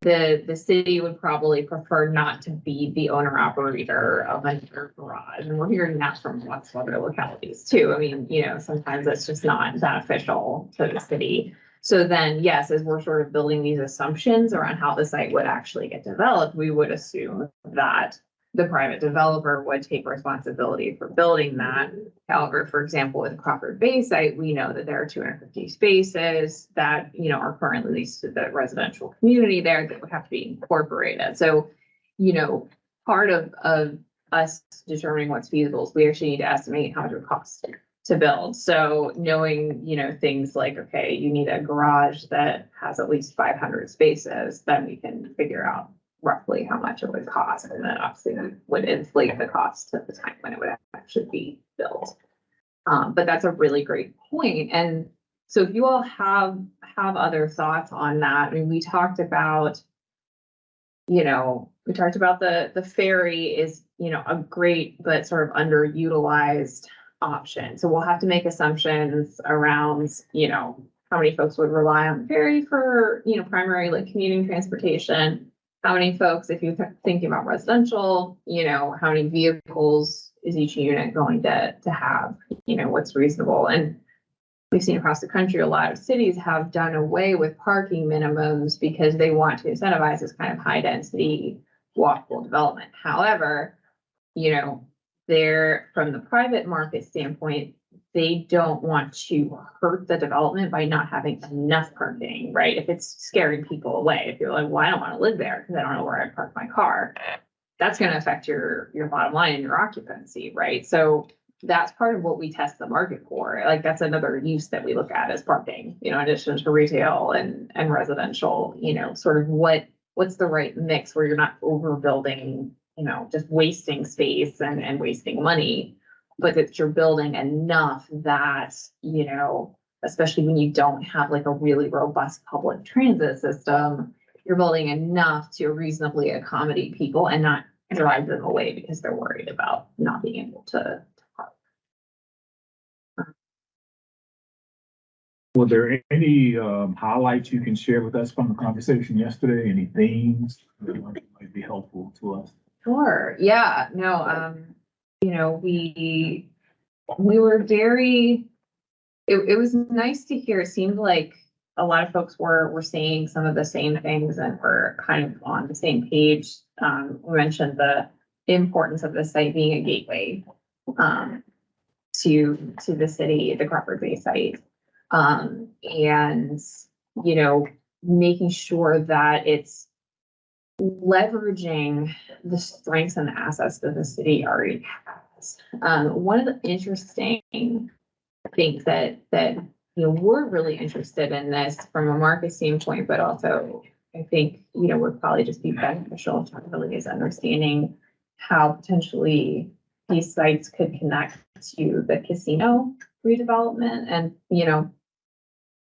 the city would probably prefer not to be the owner operator of another garage. And we're hearing that from lots of other localities too. I mean, you know, sometimes it's just not beneficial to the city. So then, yes, as we're sort of building these assumptions around how the site would actually get developed, we would assume that the private developer would take responsibility for building that. However, for example, with the Crawford Bay site, we know that there are 250 spaces that, you know, are currently leased to the residential community there that would have to be incorporated. So, you know, part of us determining what's feasible is we actually need to estimate how much it would cost to build. So knowing, you know, things like, okay, you need a garage that has at least 500 spaces, then we can figure out roughly how much it would cost, and then obviously would inflate the cost at the time when it would actually be built. But that's a really great point. And so if you all have other thoughts on that, I mean, we talked about, you know, the ferry is, you know, a great but sort of underutilized option. So we'll have to make assumptions around, you know, how many folks would rely on the ferry for, you know, primary like commuting transportation. How many folks, if you're thinking about residential, you know, how many vehicles is each unit going to have, you know, what's reasonable? And we've seen across the country, a lot of cities have done away with parking minimums because they want to incentivize this kind of high density walkable development. However, you know, they're from the private market standpoint, they don't want to hurt the development by not having enough parking, right? If it's scaring people away, if you're like, well, I don't want to live there because I don't know where I park my car, that's going to affect your bottom line and your occupancy, right? So that's part of what we test the market for. Like that's another use that we look at as parking, you know, in addition to retail and residential, you know, sort of what's the right mix where you're not overbuilding, you know, just wasting space and wasting money, but that you're building enough that, you know, especially when you don't have like a really robust public transit system, you're building enough to reasonably accommodate people and not drive them away because they're worried about not being able to park. Were there any highlights you can share with us from the conversation yesterday? Any themes that might be helpful to us? Sure. Yeah. No. You know, we were very. It was nice to hear. It seemed like a lot of folks were saying some of the same things and were kind of on the same page. We mentioned the importance of the site being a gateway to the city, the Crawford Bay site, and you know, making sure that it's leveraging the strengths and the assets that the city already has. One of the interesting things that you know, we're really interested in this from a market standpoint, but also I think, you know, would probably just be beneficial to really is understanding how potentially these sites could connect to the casino redevelopment. And, you know,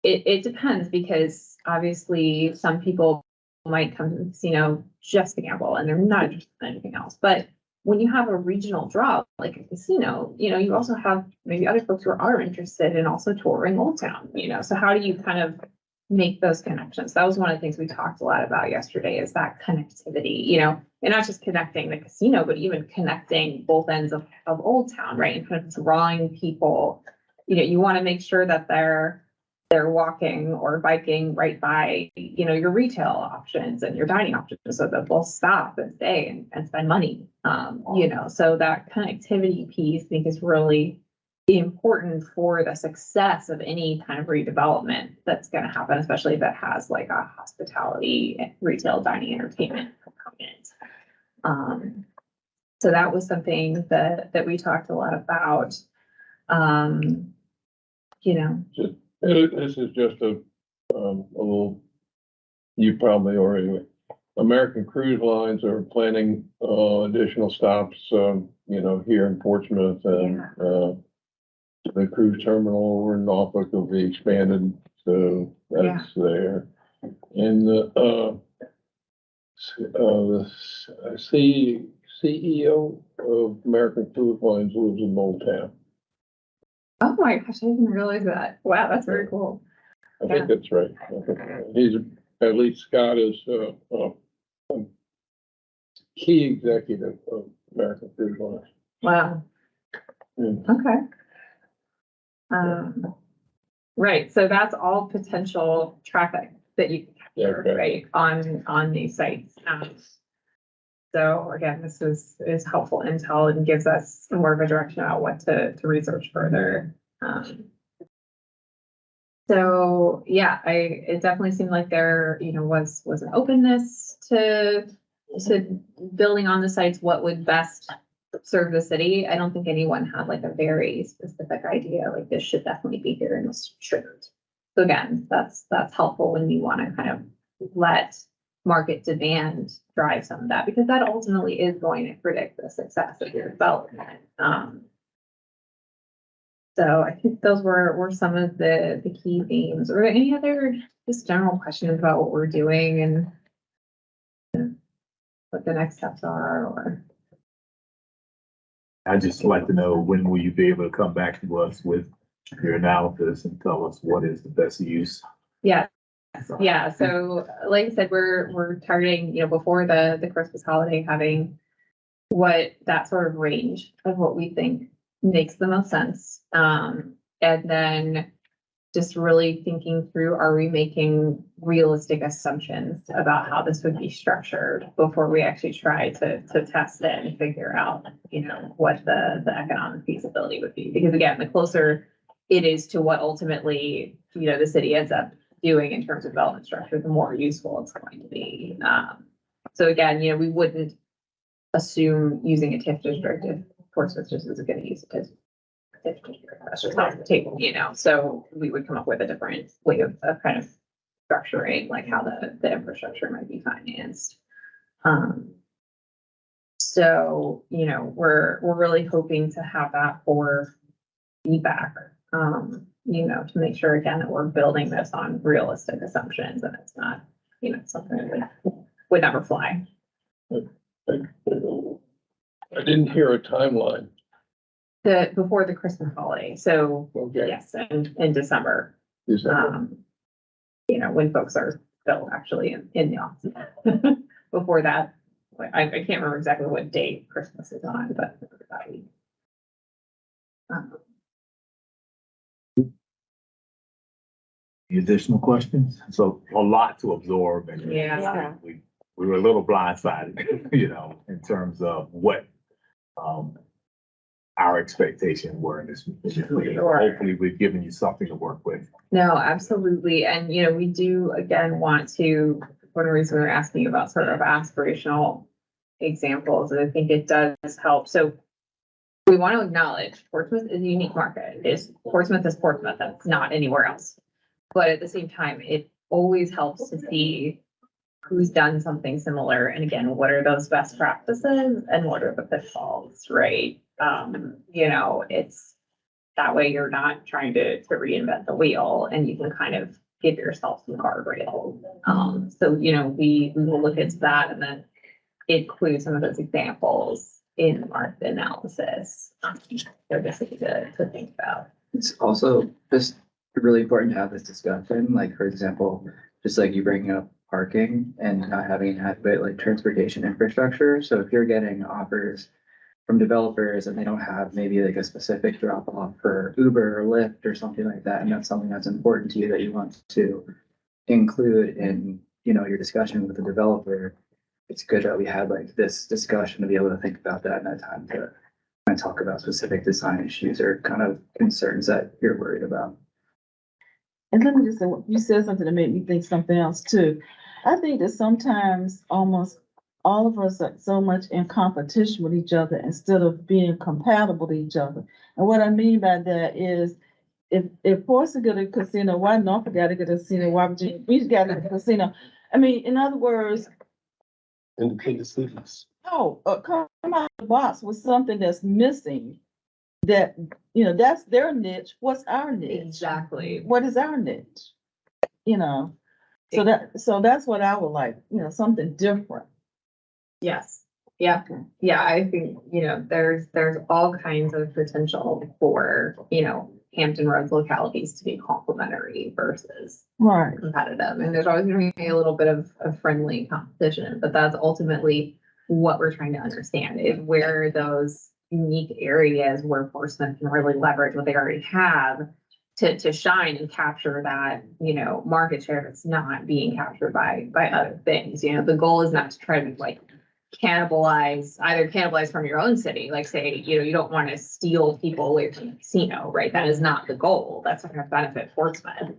it depends because obviously some people might come to the casino just to gamble and they're not interested in anything else. But when you have a regional draw like a casino, you know, you also have maybe other folks who are interested in also touring Old Town, you know, so how do you kind of make those connections? That was one of the things we talked a lot about yesterday is that connectivity, you know, and not just connecting the casino, but even connecting both ends of Old Town, right? And kind of drawing people, you know, you want to make sure that they're walking or biking right by, you know, your retail options and your dining options so that they'll stop and stay and spend money. You know, so that connectivity piece I think is really important for the success of any kind of redevelopment that's going to happen, especially if it has like a hospitality, retail, dining, entertainment component. So that was something that we talked a lot about. You know, This is just a little, you probably already, American Cruise Lines are planning, additional stops, here in Portsmouth and, the cruise terminal over in Norfolk will be expanded, so that's there. And the CEO of American Cruise Lines lives in Motown. oh my gosh, I didn't realize that. Wow, that's very cool. I think that's right. He's, at least Scott is, a key executive of American Cruise Lines. Wow. Mm. Okay. Right, so that's all potential traffic that you can capture, Okay. right, on these sites. So again, this is helpful intel and gives us more of a direction about what to research further. So yeah, it definitely seemed like there, was an openness to building on the sites, what would best serve the city. I don't think anyone had like a very specific idea, like this should definitely be here and this shouldn't. So again, that's helpful when you want to kind of let market demand drive some of that, because that ultimately is going to predict the success of your development. So I think those were some of the key themes. Or any other just general questions about what we're doing and what the next steps are, or? I'd just like to know, when will you be able to come back to us with your analysis and tell us what is the best use? Yeah. Yeah. So like I said, we're targeting, before the Christmas holiday, having what that sort of range of what we think makes the most sense. And then just really thinking through, are we making realistic assumptions about how this would be structured before we actually try to test it and figure out, what the economic feasibility would be. Because again, the closer it is to what ultimately, the city ends up doing in terms of development structure, the more useful it's going to be. So again, we wouldn't assume using a TIF district if Portsmouth just isn't going to use a TIF district. That's just not on the table, So we would come up with a different way of kind of structuring, like how the infrastructure might be financed. So, we're really hoping to have that for feedback, to make sure again that we're building this on realistic assumptions and it's not, something that would never fly. I didn't hear a timeline. Before the Christmas holiday, so Okay. yes, in December. When folks are still actually in the office. Before that, I can't remember exactly what date Christmas is on, but that week. Any additional questions? So a lot to absorb, and Yeah. we were a little blindsided, in terms of what our expectations were in this. Sure. Hopefully, we've given you something to work with. No, absolutely. And, we do, again, want to, one reason we're asking about sort of aspirational examples, and I think it does help. So we want to acknowledge Portsmouth is a unique market. Portsmouth is Portsmouth. That's not anywhere else. But at the same time, it always helps to see who's done something similar. And again, what are those best practices and what are the pitfalls, right? It's that way you're not trying to reinvent the wheel and you can kind of give yourself some guardrails. So, we will look into that and then include some of those examples in the market analysis. They're basically to think about. It's also just really important to have this discussion, like, for example, just like you bringing up parking and not having adequate transportation infrastructure. So if you're getting offers from developers and they don't have maybe like a specific drop off for Uber or Lyft or something like that, and that's something that's important to you that you want to include in, your discussion with the developer, it's good that we had like this discussion to be able to think about that in that time to kind of talk about specific design issues or kind of concerns that you're worried about. And let me just say, you said something that made me think something else too. I think that sometimes almost all of us are so much in competition with each other instead of being compatible to each other. And what I mean by that is, if Portsmouth got a casino, why Norfolk got to get a casino? Why Virginia Beach got a casino? I mean, in other words, Independent cities. no, come out of the box with something that's missing. That, that's their niche. What's our niche? Exactly. What is our niche? So that's what I would like, something different. Yes. Yeah. Yeah. I think, there's all kinds of potential for, Hampton Roads localities to be complementary versus Right. competitive. And there's always going to be a little bit of friendly competition, but that's ultimately what we're trying to understand is where those unique areas where Portsmouth can really leverage what they already have to shine and capture that, market share that's not being captured by other things. The goal is not to try to like cannibalize from your own city. Like say, you don't want to steal people away from the casino, right? That is not the goal. That's not going to benefit Portsmouth.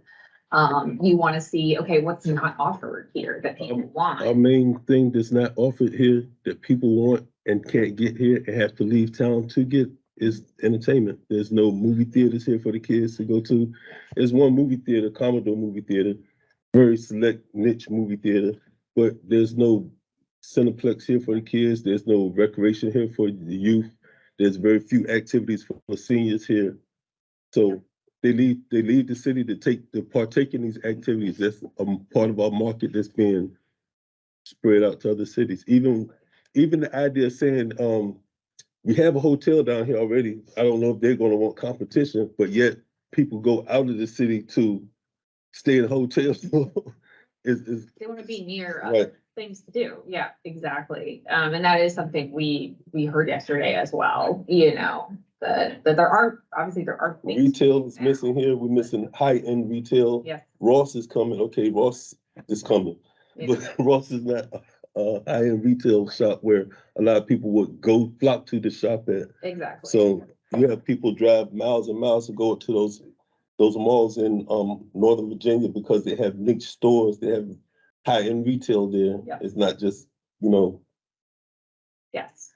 You want to see, okay, what's not offered here that people want. Our main thing that's not offered here that people want and can't get here and have to leave town to get is entertainment. There's no movie theaters here for the kids to go to. There's one movie theater, Commodore movie theater, very select niche movie theater, but there's no Cineplex here for the kids. There's no recreation here for the youth. There's very few activities for seniors here. So they leave the city to partake in these activities. That's a part of our market that's being spread out to other cities. Even the idea of saying, we have a hotel down here already. I don't know if they're gonna want competition, but yet people go out of the city to stay in hotels. They want to be near other things to do. Yeah, exactly. And that is something we heard yesterday as well, that there are things. Retail is missing here. We're missing high-end retail. Yes. Ross is coming. Okay, Ross is coming. Yeah. But Ross is not a high-end retail shop where a lot of people would flock to the shop at. Exactly. So you have people drive miles and miles to go to those malls in Northern Virginia because they have niche stores. They have high-end retail there. Yeah. It's not just, Yes,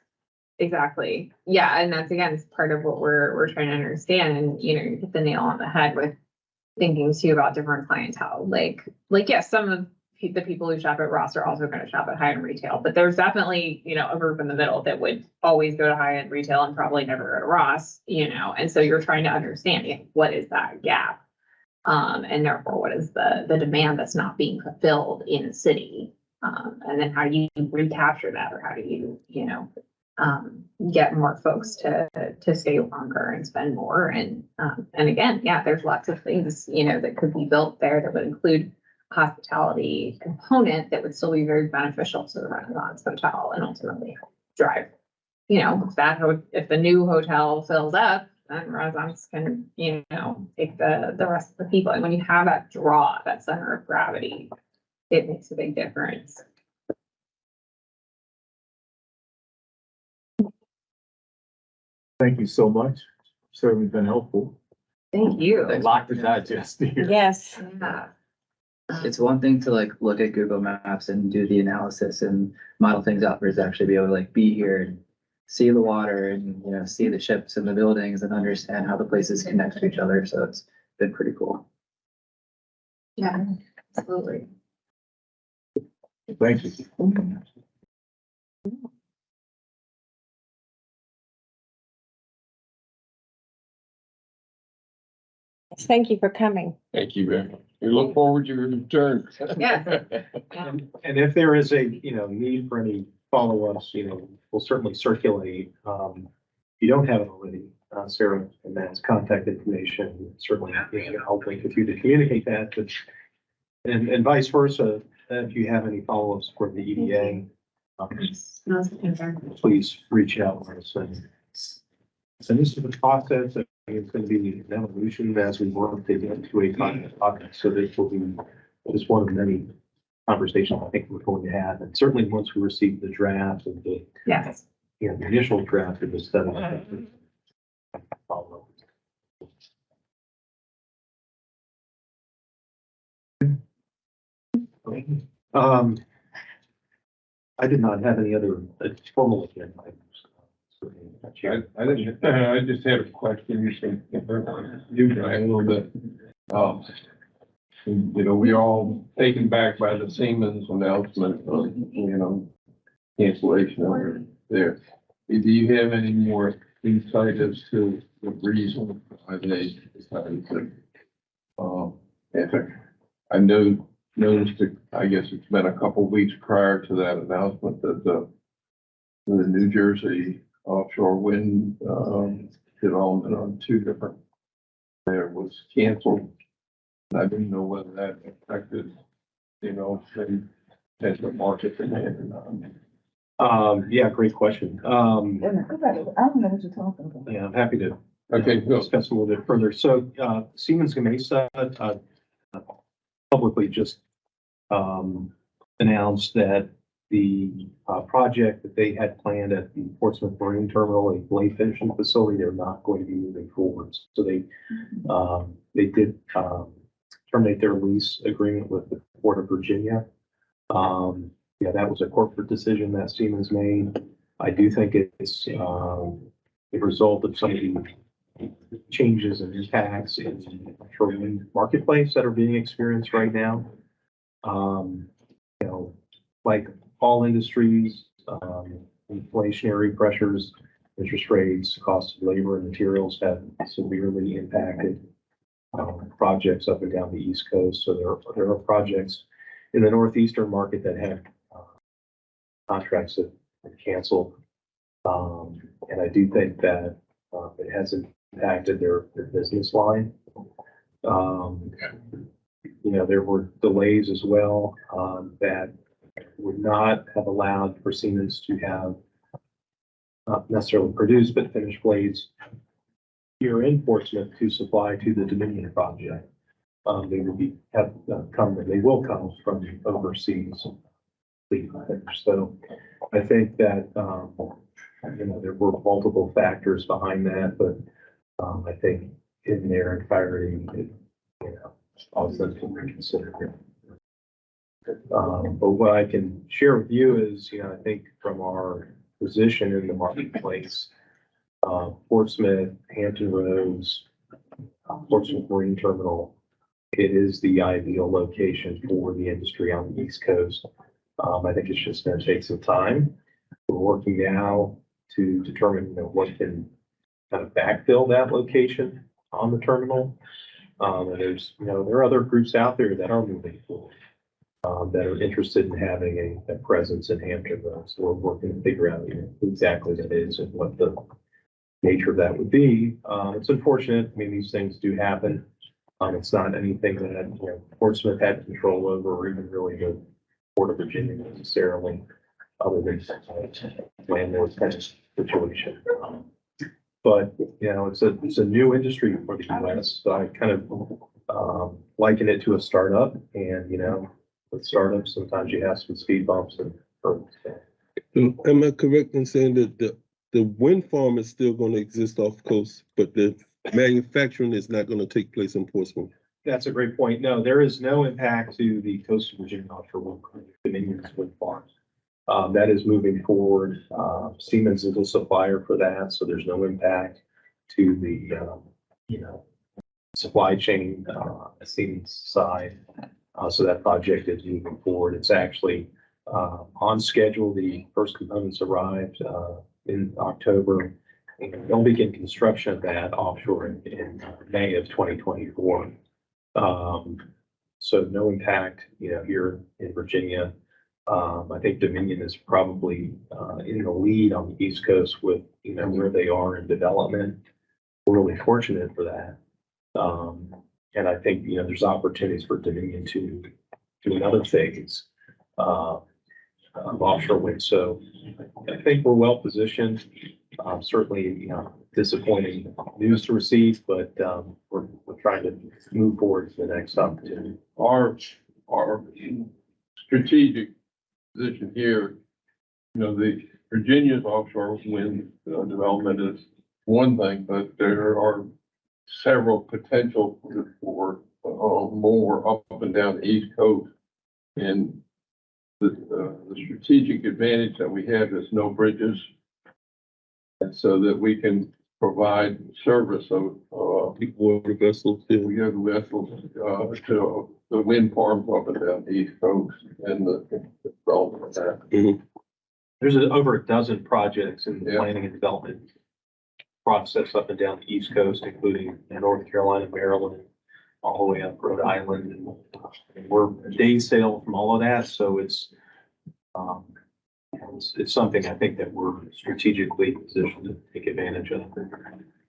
exactly. Yeah, and that's again, it's part of what we're trying to understand. And you hit the nail on the head with thinking too about different clientele. Like yes, some of the people who shop at Ross are also going to shop at high-end retail, but there's definitely, a group in the middle that would always go to high-end retail and probably never go to Ross, and so you're trying to understand what is that gap. And therefore what is the demand that's not being fulfilled in the city. And then how do you recapture that, or how do you, get more folks to stay longer and spend more. And again, yeah, there's lots of things, that could be built there that would include hospitality component that would still be very beneficial to the Renaissance Hotel and ultimately drive, if the new hotel fills up, then Renaissance can, take the rest of the people. And when you have that draw, that center of gravity, it makes a big difference. Thank you so much. Certainly been helpful. Thank you. A lot to digest here. Yes. Yeah. It's one thing to like look at Google Maps and do the analysis and model things out, versus actually be able to like be here and see the water and see the ships and the buildings and understand how the places connect to each other. So it's been pretty cool. Yeah, absolutely. Thank you. Thank you for coming. Thank you, Rick. We look forward to your return. Yeah. And if there is a, need for any follow-ups, we'll certainly circulate. If you don't have it already, Sarah and Matt's contact information, certainly, I'll link with you to communicate that, but, and vice versa, if you have any follow-ups for the EDA, please reach out to us. So this is the process. I think it's going to be an evolution as we work to get to a project. So this will be just one of many conversations I think we're going to have. And certainly once we receive the draft of the, Yes. the initial draft of the study, follow up. I did not have any other formal agenda items. I just had a question, you Brian, a little bit. You know, we all taken back by the Siemens announcement of, cancellation over there. Do you have any more insight as to the reason why they decided to, I noticed that, I guess it's been a couple of weeks prior to that announcement that the New Jersey offshore wind, development on two different, there was canceled. I didn't know whether that affected, the potential market demand or not. Yeah, great question. I don't know what you're talking about. Yeah, I'm happy to Okay, go. discuss a little bit further. So, Siemens Gamesa, publicly just, announced that the, project that they had planned at the Portsmouth Marine Terminal, a blade finishing facility, they're not going to be moving forward. So they did, terminate their lease agreement with the Port of Virginia. Yeah, that was a corporate decision that Siemens made. I do think it's, a result of some of the changes and impacts in the offshore wind marketplace that are being experienced right now. Like all industries, inflationary pressures, interest rates, cost of labor and materials have severely impacted projects up and down the East Coast. So there are projects in the Northeastern market that have contracts that have canceled. And I do think that it has impacted their business line. There were delays as well that would not have allowed for Siemens to have not necessarily produced, but finished blades here in Portsmouth to supply to the Dominion project. They will come from overseas. So I think that, there were multiple factors behind that, but I think in their entirety, caused them to reconsider it. But what I can share with you is, I think from our position in the marketplace, Portsmouth, Hampton Roads, Portsmouth Marine Terminal, it is the ideal location for the industry on the East Coast. I think it's just going to take some time. We're working now to determine what can kind of backfill that location on the terminal. And there's, there are other groups out there that are moving forward, that are interested in having a presence in Hampton Roads. So we're working to figure out who exactly that is and what the nature of that would be. It's unfortunate. I mean, these things do happen. It's not anything that, Portsmouth had control over, or even really the Port of Virginia necessarily, other than landlord kind of situation. But, it's a new industry for the US. So I kind of liken it to a startup, and, with startups, sometimes you have some speed bumps and hurdles. Am I correct in saying that the wind farm is still going to exist off coast, but the manufacturing is not going to take place in Portsmouth? That's a great point. No, there is no impact to the coast of Virginia offshore wind Dominion's wind farms. That is moving forward. Siemens is a supplier for that, so there's no impact to the, supply chain, Siemens side. So that project is moving forward. It's actually on schedule. The first components arrived in October, and they'll begin construction of that offshore in May of 2024. So no impact, here in Virginia. I think Dominion is probably in the lead on the East Coast with, where they are in development. We're really fortunate for that. And I think, there's opportunities for Dominion to do another phase of offshore wind. So I think we're well positioned. Certainly, disappointing news to receive, but we're trying to move forward to the next opportunity. Our strategic position here, the Virginia's offshore wind development is one thing, but there are several potential for more up and down the East Coast. And the strategic advantage that we have is no bridges. And so that we can provide service of, Water vessels, yeah. we have vessels, to the wind farms up and down the East Coast and the development of that. There's over a dozen projects in the Yeah. planning and development process up and down the East Coast, including North Carolina, Maryland, all the way up Rhode Island. And we're a day sail from all of that, so it's something I think that we're strategically positioned to take advantage of.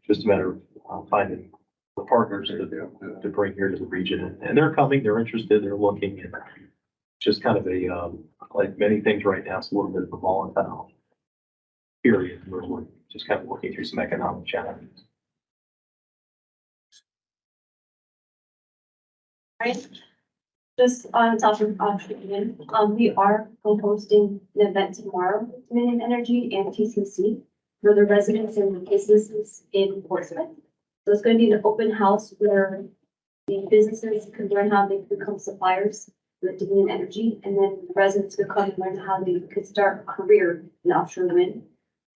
Just a matter of finding the partners to bring here to the region. And they're coming, they're interested, they're looking, and just kind of a, like many things right now, it's a little bit of a volatile period where we're just kind of working through some economic challenges. Right. Just on top of Austrian, we are hosting an event tomorrow with Dominion Energy and TCC for the residents and the businesses in Portsmouth. So it's going to be an open house where the businesses can learn how they become suppliers with Dominion Energy, and then the residents could come and learn how they could start a career in offshore wind.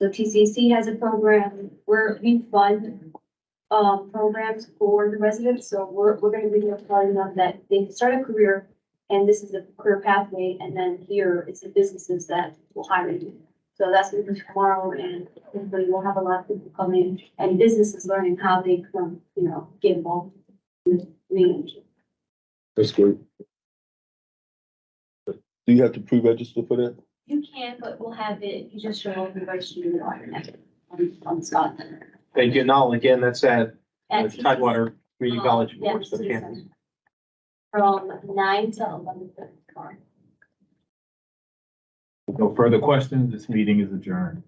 So TCC has a program where we fund programs for the residents. So we're going to be telling them that they can start a career, and this is a career pathway. And then here it's the businesses that will hire you. So that's going to be tomorrow, and hopefully we'll have a lot of people come in and businesses learning how they can, get involved with energy. That's great. Do you have to pre-register for that? You can, but we'll have it. You just show up and register your on the spot. Thank you, Noel. Again, that's at At Tidewater Community College, yeah, Portsmouth campus. From 9 to 11:30. No further questions. This meeting is adjourned.